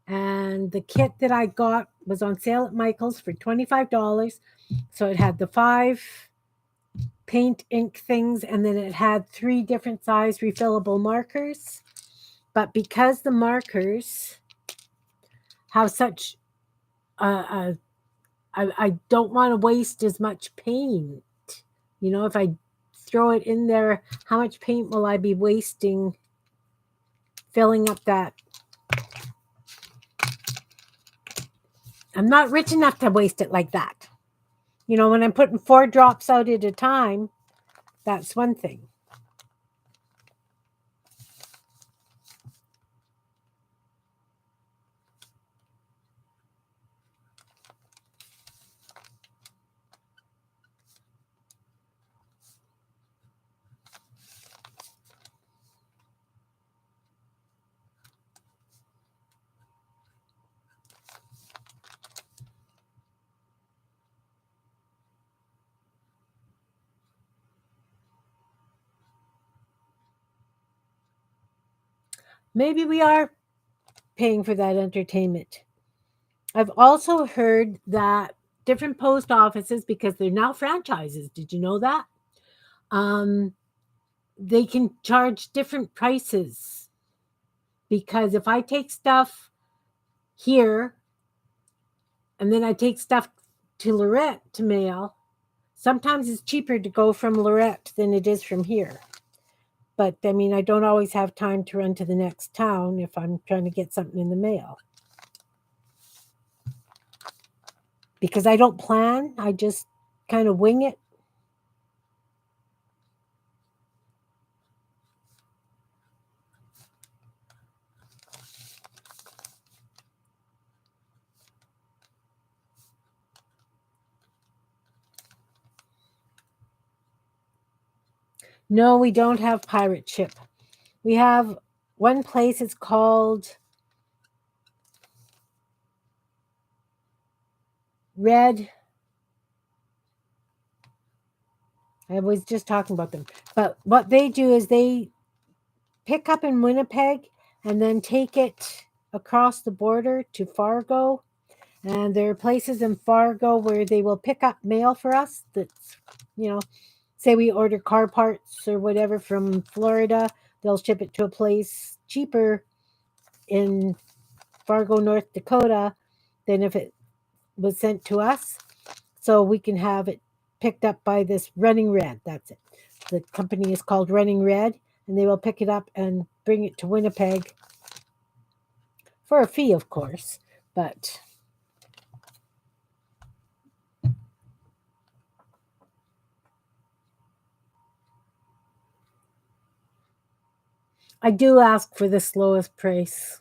[SPEAKER 1] And the kit that I got was on sale at Michael's for $25. So it had the 5 paint ink things, and then it had 3 different size refillable markers. But because the markers have such, I don't want to waste as much paint. If I throw it in there, how much paint will I be wasting filling up that? I'm not rich enough to waste it like that. When I'm putting 4 drops out at a time, that's one thing. Maybe we are paying for that entertainment. I've also heard that different post offices, because they're now franchises, did you know that? They can charge different prices. Because if I take stuff here and then I take stuff to Lorette to mail, sometimes it's cheaper to go from Lorette than it is from here. But I don't always have time to run to the next town if I'm trying to get something in the mail. Because I don't plan, I just kind of wing it. No, we don't have pirate ship. We have one place, it's called Red. I was just talking about them. But what they do is they pick up in Winnipeg and then take it across the border to Fargo. And there are places in Fargo where they will pick up mail for us that's, say we order car parts or whatever from Florida, they'll ship it to a place cheaper in Fargo, North Dakota than if it was sent to us. So we can have it picked up by this Running Red. That's it. The company is called Running Red, and they will pick it up and bring it to Winnipeg for a fee, of course. But I do ask for the slowest price.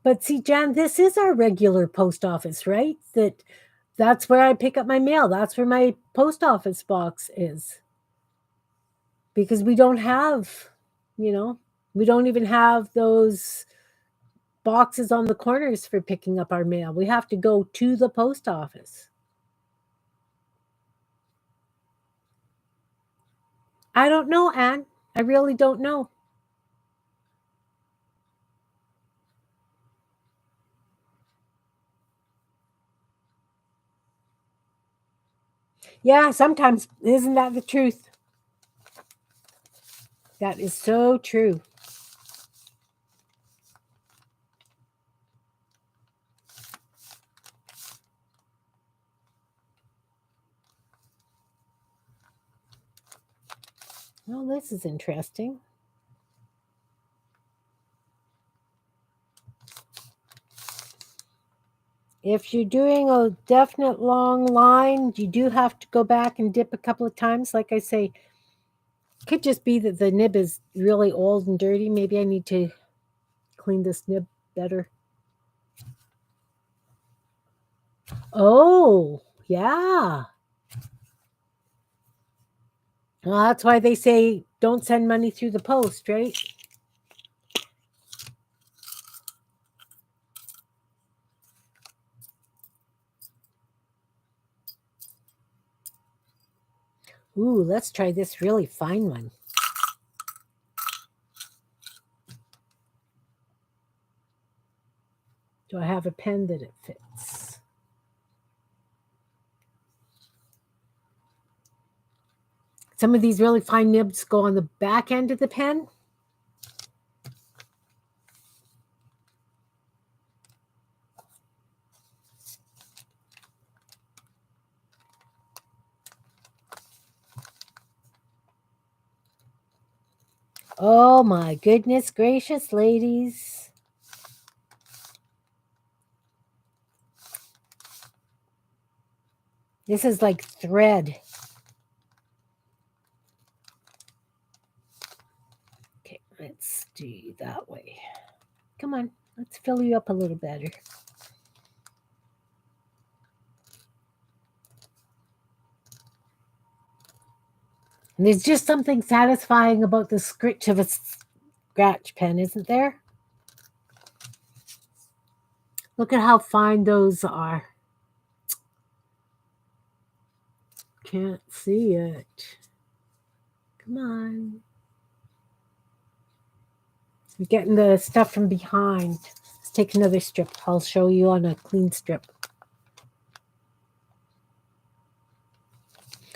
[SPEAKER 1] But see, Jan, this is our regular post office, right? That's where I pick up my mail. That's where my post office box is. Because we don't have, you know, we don't even have those boxes on the corners for picking up our mail. We have to go to the post office. I don't know, Anne. I really don't know. Yeah, sometimes isn't that the truth? That is so true. Well, this is interesting. If you're doing a definite long line, you do have to go back and dip a couple of times. Like I say, could just be that the nib is really old and dirty. Maybe I need to clean this nib better. Oh, yeah. Well, that's why they say don't send money through the post, right? Ooh, let's try this really fine one. Do I have a pen that it fits? Some of these really fine nibs go on the back end of the pen. Oh my goodness gracious, ladies. This is like thread. Okay, let's do that way. Come on, let's fill you up a little better. And there's just something satisfying about the scritch of a scratch pen, isn't there? Look at how fine those are. Can't see it. Come on. We're getting the stuff from behind. Let's take another strip. I'll show you on a clean strip.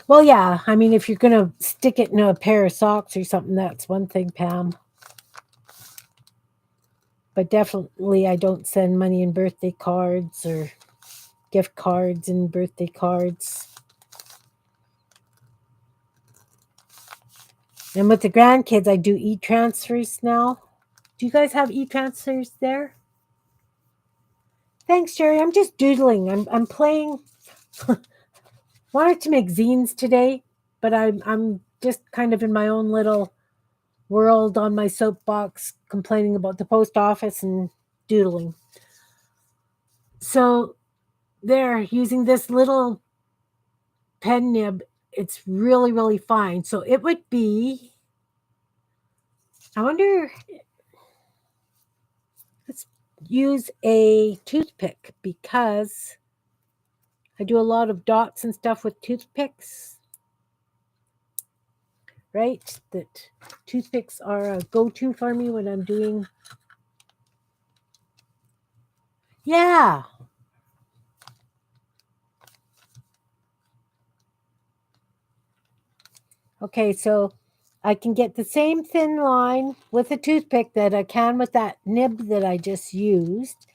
[SPEAKER 1] Well, yeah. I mean, if you're going to stick it in a pair of socks or something, that's one thing, Pam. But definitely, I don't send money in birthday cards or gift cards and birthday cards. And with the grandkids, I do e-transfers now. Do you guys have e-transfers there? Thanks, Jerry. I'm just doodling. I'm playing. Wanted to make zines today, but I'm just kind of in my own little world on my soapbox, complaining about the post office and doodling. So there, using this little pen nib, it's really, really fine. So it would be, I wonder, let's use a toothpick because I do a lot of dots and stuff with toothpicks, right? That toothpicks are a go-to for me when I'm doing, yeah. Okay, so I can get the same thin line with a toothpick that I can with that nib that I just used.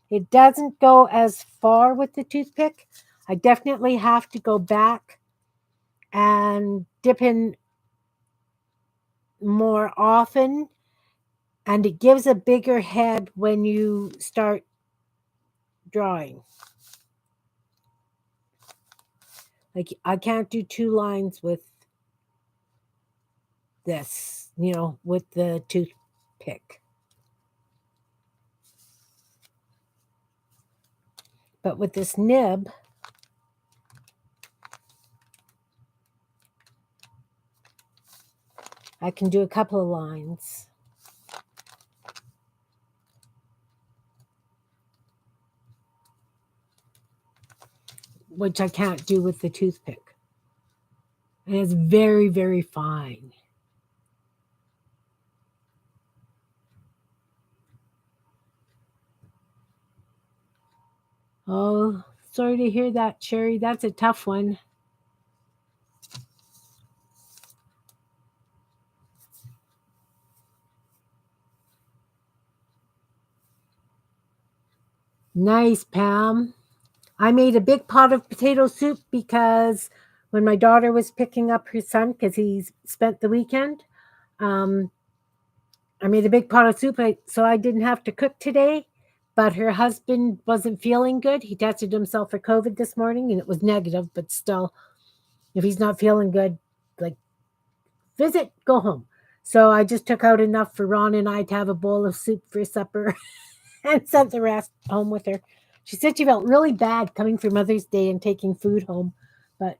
[SPEAKER 1] It doesn't go as far with the toothpick. I definitely have to go back and dip in more often, and it gives a bigger head when you start drawing. Like I can't do 2 lines with this, with the toothpick. But with this nib, I can do a couple of lines. Which I can't do with the toothpick. And it's very, very fine. Oh, sorry to hear that, Sherry. That's a tough one. Nice, Pam. I made a big pot of potato soup because when my daughter was picking up her son, because he spent the weekend, I made a big pot of soup so I didn't have to cook today. But her husband wasn't feeling good. He tested himself for COVID this morning and it was negative, but still, if he's not feeling good, like visit, go home. So I just took out enough for Ron and I to have a bowl of soup for supper and sent the rest home with her. She said she felt really bad coming for Mother's Day and taking food home, but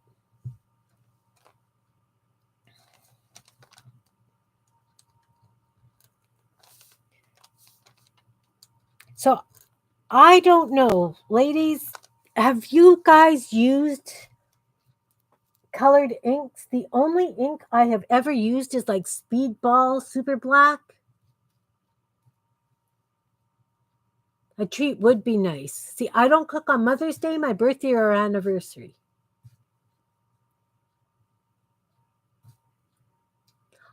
[SPEAKER 1] so I don't know, ladies, have you guys used colored inks? The only ink I have ever used is like Speedball Super Black. A treat would be nice. See, I don't cook on Mother's Day, my birthday, or anniversary.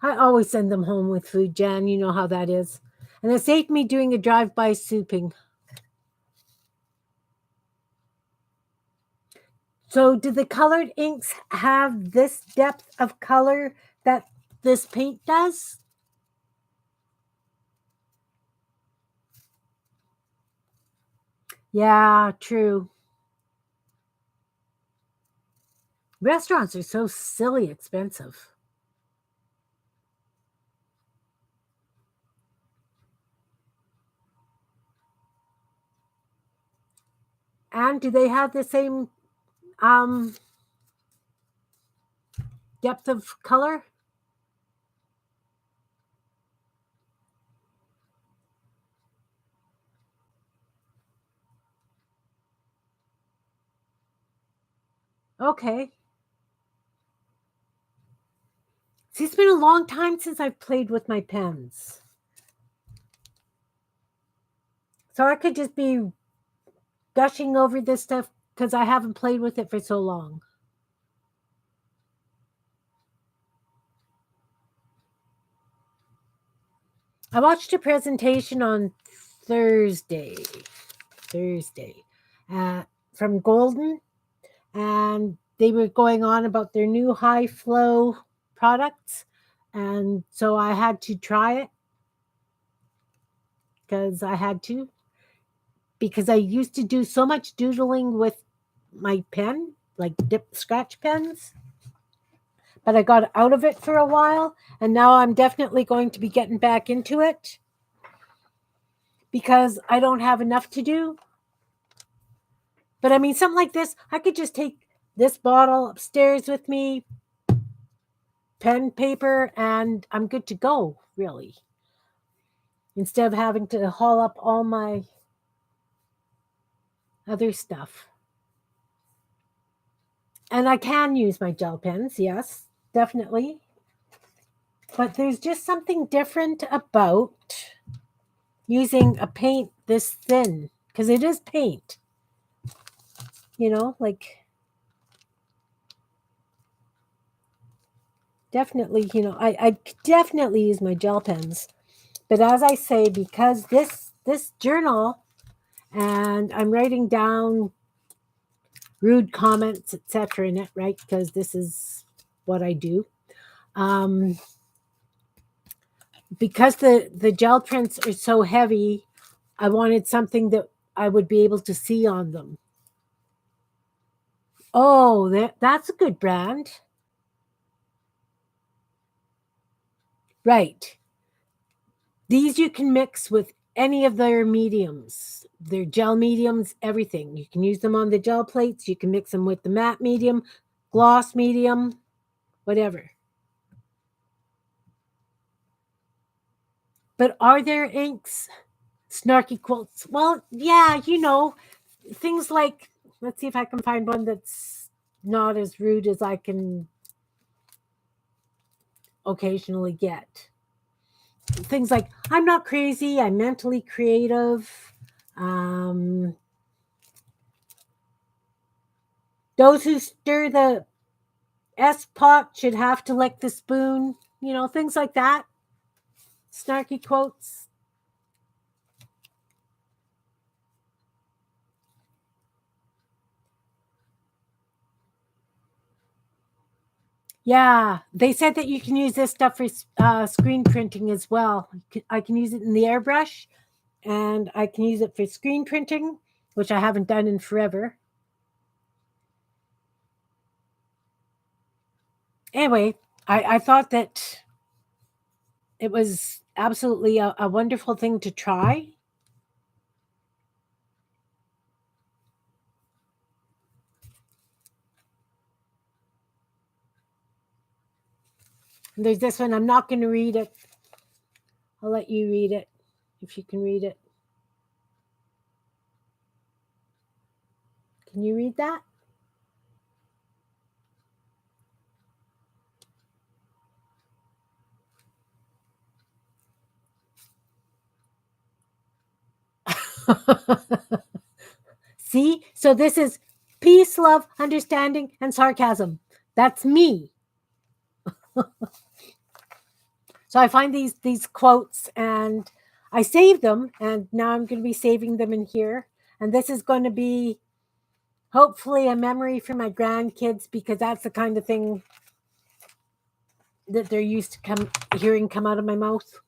[SPEAKER 1] I always send them home with food, Jan. You know how that is. And it saved me doing a drive-by souping. So do the colored inks have this depth of color that this paint does? Yeah, true. Restaurants are so silly expensive. And do they have the same depth of color? Okay. See, it's been a long time since I've played with my pens. So I could just be gushing over this stuff because I haven't played with it for so long. I watched a presentation on Thursday, uh, from Golden, and they were going on about their new high flow products. And so I had to try it because I had to, because I used to do so much doodling with my pen, like dip scratch pens, but I got out of it for a while. And now I'm definitely going to be getting back into it because I don't have enough to do. But I mean, something like this, I could just take this bottle upstairs with me, pen, paper, and I'm good to go, really. Instead of having to haul up all my other stuff. And I can use my gel pens, yes, definitely. But there's just something different about using a paint this thin, because it is paint. Like definitely, I definitely use my gel pens. But as I say, because this journal, and I'm writing down rude comments, etc. in it, right? Because this is what I do. Because the gel prints are so heavy, I wanted something that I would be able to see on them. Oh, that's a good brand. Right. These you can mix with any of their mediums. Their gel mediums, everything. You can use them on the gel plates. You can mix them with the matte medium, gloss medium, whatever. But are there inks? Snarky quotes. Well, yeah, things like, let's see if I can find one that's not as rude as I can occasionally get. Things like, I'm not crazy, I'm mentally creative. Those who stir the S pot should have to lick the spoon. Things like that. Snarky quotes. Yeah, they said that you can use this stuff for screen printing as well. I can use it in the airbrush, and I can use it for screen printing, which I haven't done in forever. Anyway, I thought that it was absolutely a wonderful thing to try. And there's this one. I'm not going to read it. I'll let you read it if you can read it. Can you read that? See? So this is peace, love, understanding, and sarcasm. That's me. So I find these quotes and I save them, and now I'm going to be saving them in here. And this is going to be hopefully a memory for my grandkids, because that's the kind of thing that they're used to hearing come out of my mouth.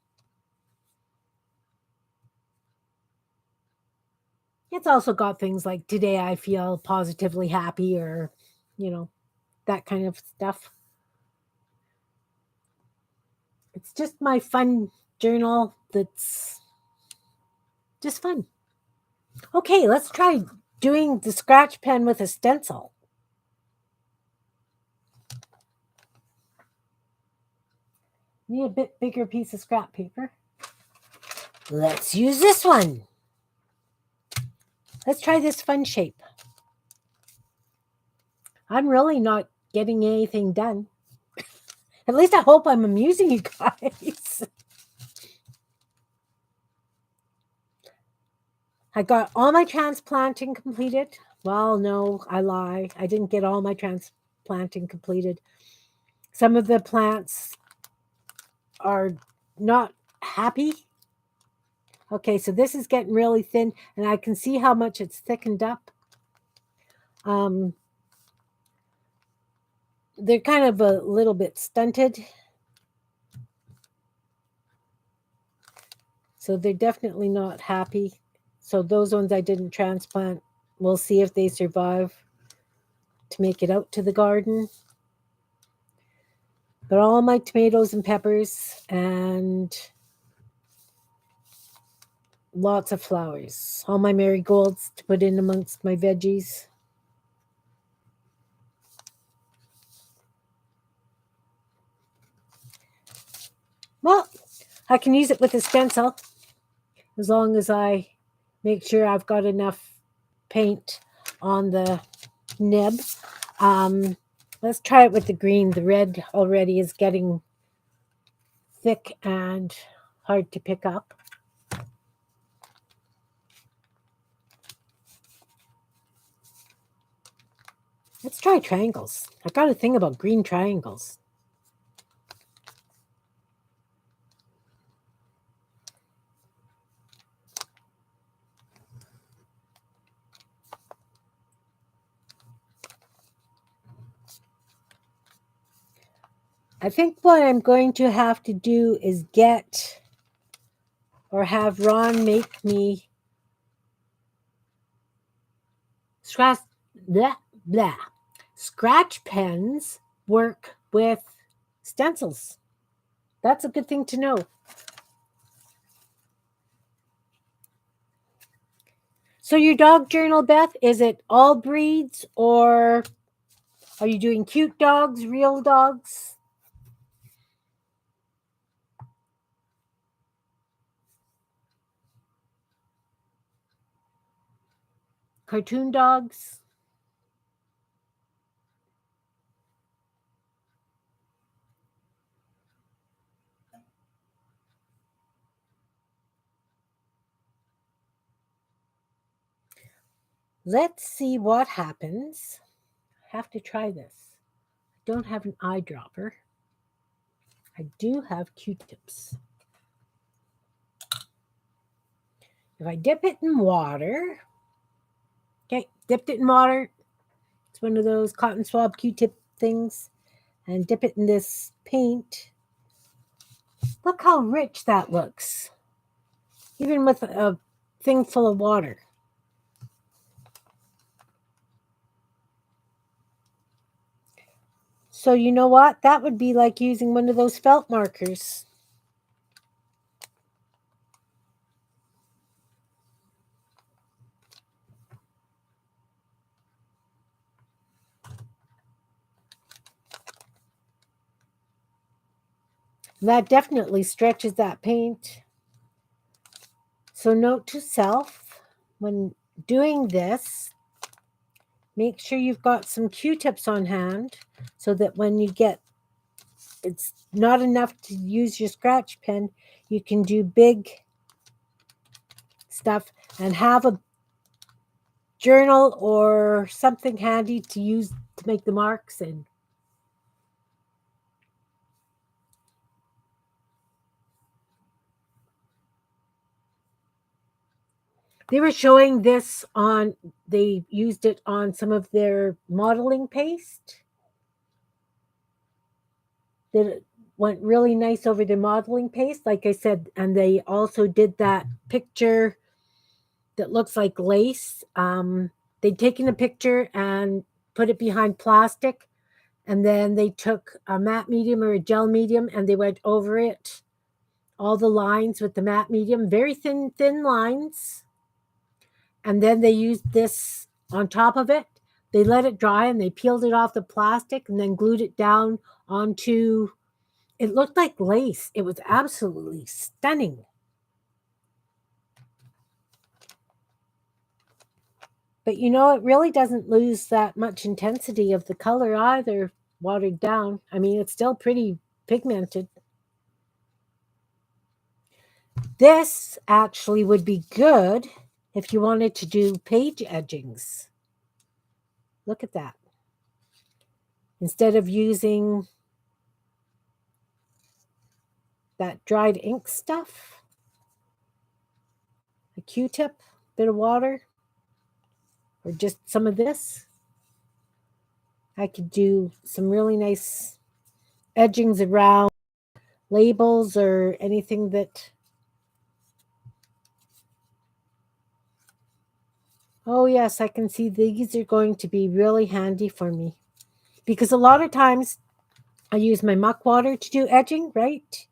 [SPEAKER 1] It's also got things like, today I feel positively happy, or that kind of stuff. It's just my fun journal that's just fun. Okay, let's try doing the scratch pen with a stencil. Need a bit bigger piece of scrap paper. Let's use this one. Let's try this fun shape. I'm really not getting anything done. At least I hope I'm amusing you guys. I got all my transplanting completed. Well, no, I lie. I didn't get all my transplanting completed. Some of the plants are not happy. Okay, so this is getting really thin, and I can see how much it's thickened up. They're kind of a little bit stunted. So they're definitely not happy. So those ones I didn't transplant. We'll see if they survive to make it out to the garden. But all my tomatoes and peppers and lots of flowers. All my marigolds to put in amongst my veggies. Well, I can use it with a stencil as long as I make sure I've got enough paint on the nib. Let's try it with the green. The red already is getting thick and hard to pick up. Let's try triangles. I got a thing about green triangles. I think what I'm going to have to do is get or have Ron make me scratch scratch pens work with stencils. That's a good thing to know. So your dog journal, Beth, is it all breeds or are you doing cute dogs, real dogs? Cartoon dogs? Let's see what happens. I have to try this. I don't have an eyedropper. I do have Q-tips. If I dip it in water, okay, dipped it in water. It's one of those cotton swab Q-tip things. And dip it in this paint. Look how rich that looks. Even with a thing full of water. So you know what? That would be like using one of those felt markers. That definitely stretches that paint. So note to self, when doing this, make sure you've got some Q-tips on hand so that when you get, it's not enough to use your scratch pen, you can do big stuff and have a journal or something handy to use to make the marks in. They were showing this on, they used it on some of their modeling paste. That went really nice over the modeling paste, like I said, and they also did that picture that looks like lace. They'd taken a picture and put it behind plastic, and then they took a matte medium or a gel medium and they went over it, all the lines with the matte medium, very thin lines. And then they used this on top of it. They let it dry and they peeled it off the plastic and then glued it down onto, it looked like lace. It was absolutely stunning. But you know, it really doesn't lose that much intensity of the color either, watered down. I mean, it's still pretty pigmented. This actually would be good if you wanted to do page edgings. Look at that. Instead of using that dried ink stuff, a Q-tip, bit of water, or just some of this, I could do some really nice edgings around labels or anything that, oh yes, I can see these are going to be really handy for me. Because a lot of times I use my muck water to do edging, right?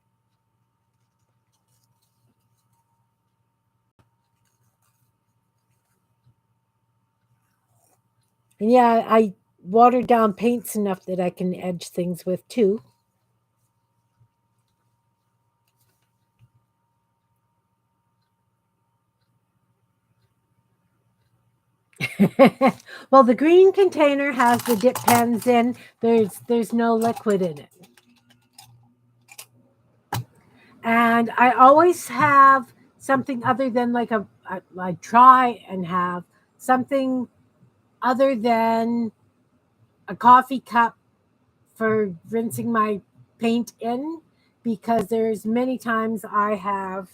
[SPEAKER 1] And yeah, I watered down paints enough that I can edge things with too. Well, the green container has the dip pens in. There's no liquid in it. And I always have something other than like I try and have something other than a coffee cup for rinsing my paint in, because there's many times I have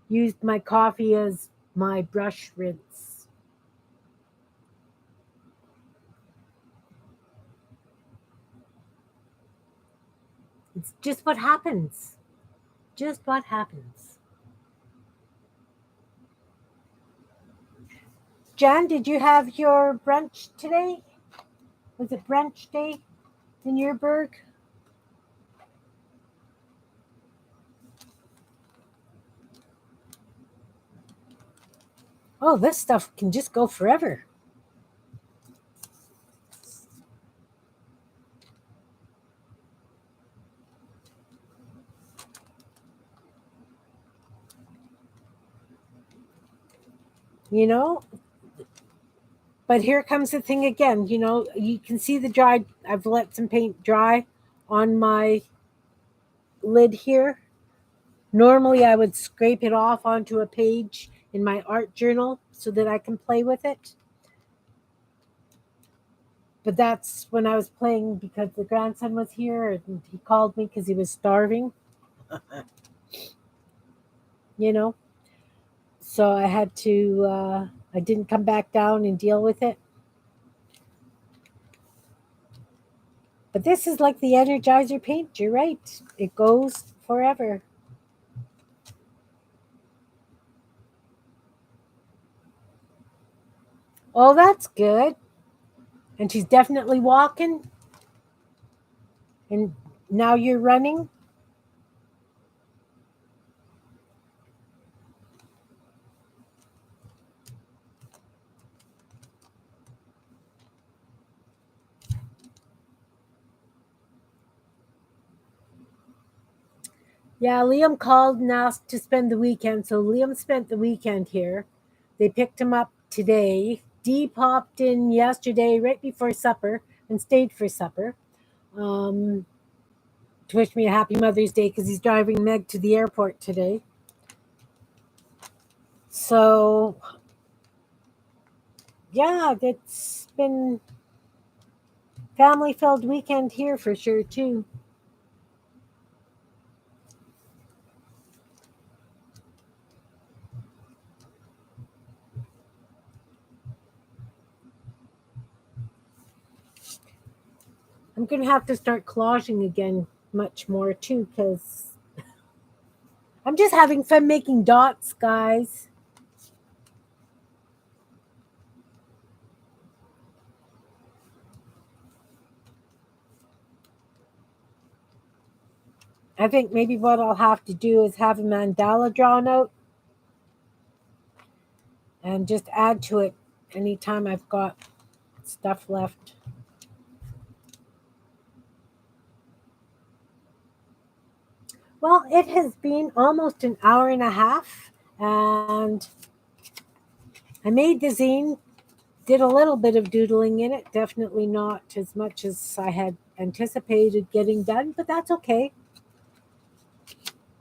[SPEAKER 1] used my coffee as my brush rinse. It's just what happens. Just what happens. Jan, did you have your brunch today? Was it brunch day in your burg? Oh, this stuff can just go forever. You know, but here comes the thing again. You can see the dried, I've let some paint dry on my lid here. Normally, I would scrape it off onto a page in my art journal so that I can play with it. But that's when I was playing because the grandson was here and he called me because he was starving, you know. So I didn't come back down and deal with it. But this is like the Energizer paint. You're right. It goes forever. Oh, that's good. And she's definitely walking. And now you're running. Yeah, Liam called and asked to spend the weekend. So Liam spent the weekend here. They picked him up today. Dee popped in yesterday right before supper and stayed for supper. Um, to wish me a happy Mother's Day because he's driving Meg to the airport today. So, yeah, it's been family filled weekend here for sure, too. I'm going to have to start collaging again much more, too, because I'm just having fun making dots, guys. I think maybe what I'll have to do is have a mandala drawn out and just add to it anytime I've got stuff left. Well, it has been almost an hour and a half, and I made the zine, did a little bit of doodling in it, definitely not as much as I had anticipated getting done, but that's okay.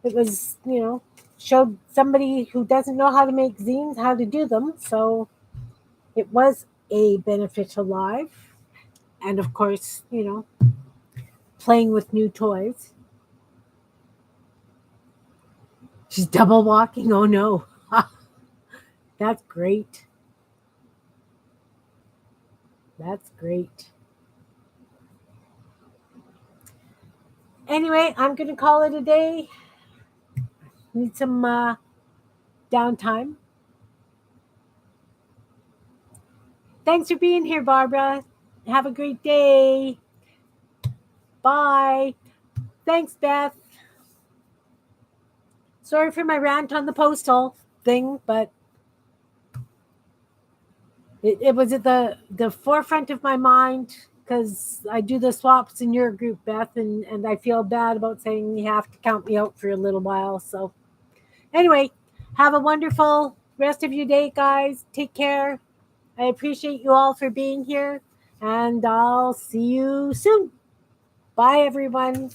[SPEAKER 1] It was, showed somebody who doesn't know how to make zines how to do them, so it was a beneficial live. And of course, playing with new toys. She's double walking. Oh no. That's great. That's great. Anyway, I'm going to call it a day. Need some downtime. Thanks for being here, Barbara. Have a great day. Bye. Thanks, Beth. Sorry for my rant on the postal thing, but it was at the forefront of my mind because I do the swaps in your group, Beth, and I feel bad about saying you have to count me out for a little while. So anyway, have a wonderful rest of your day, guys. Take care. I appreciate you all for being here, and I'll see you soon. Bye, everyone.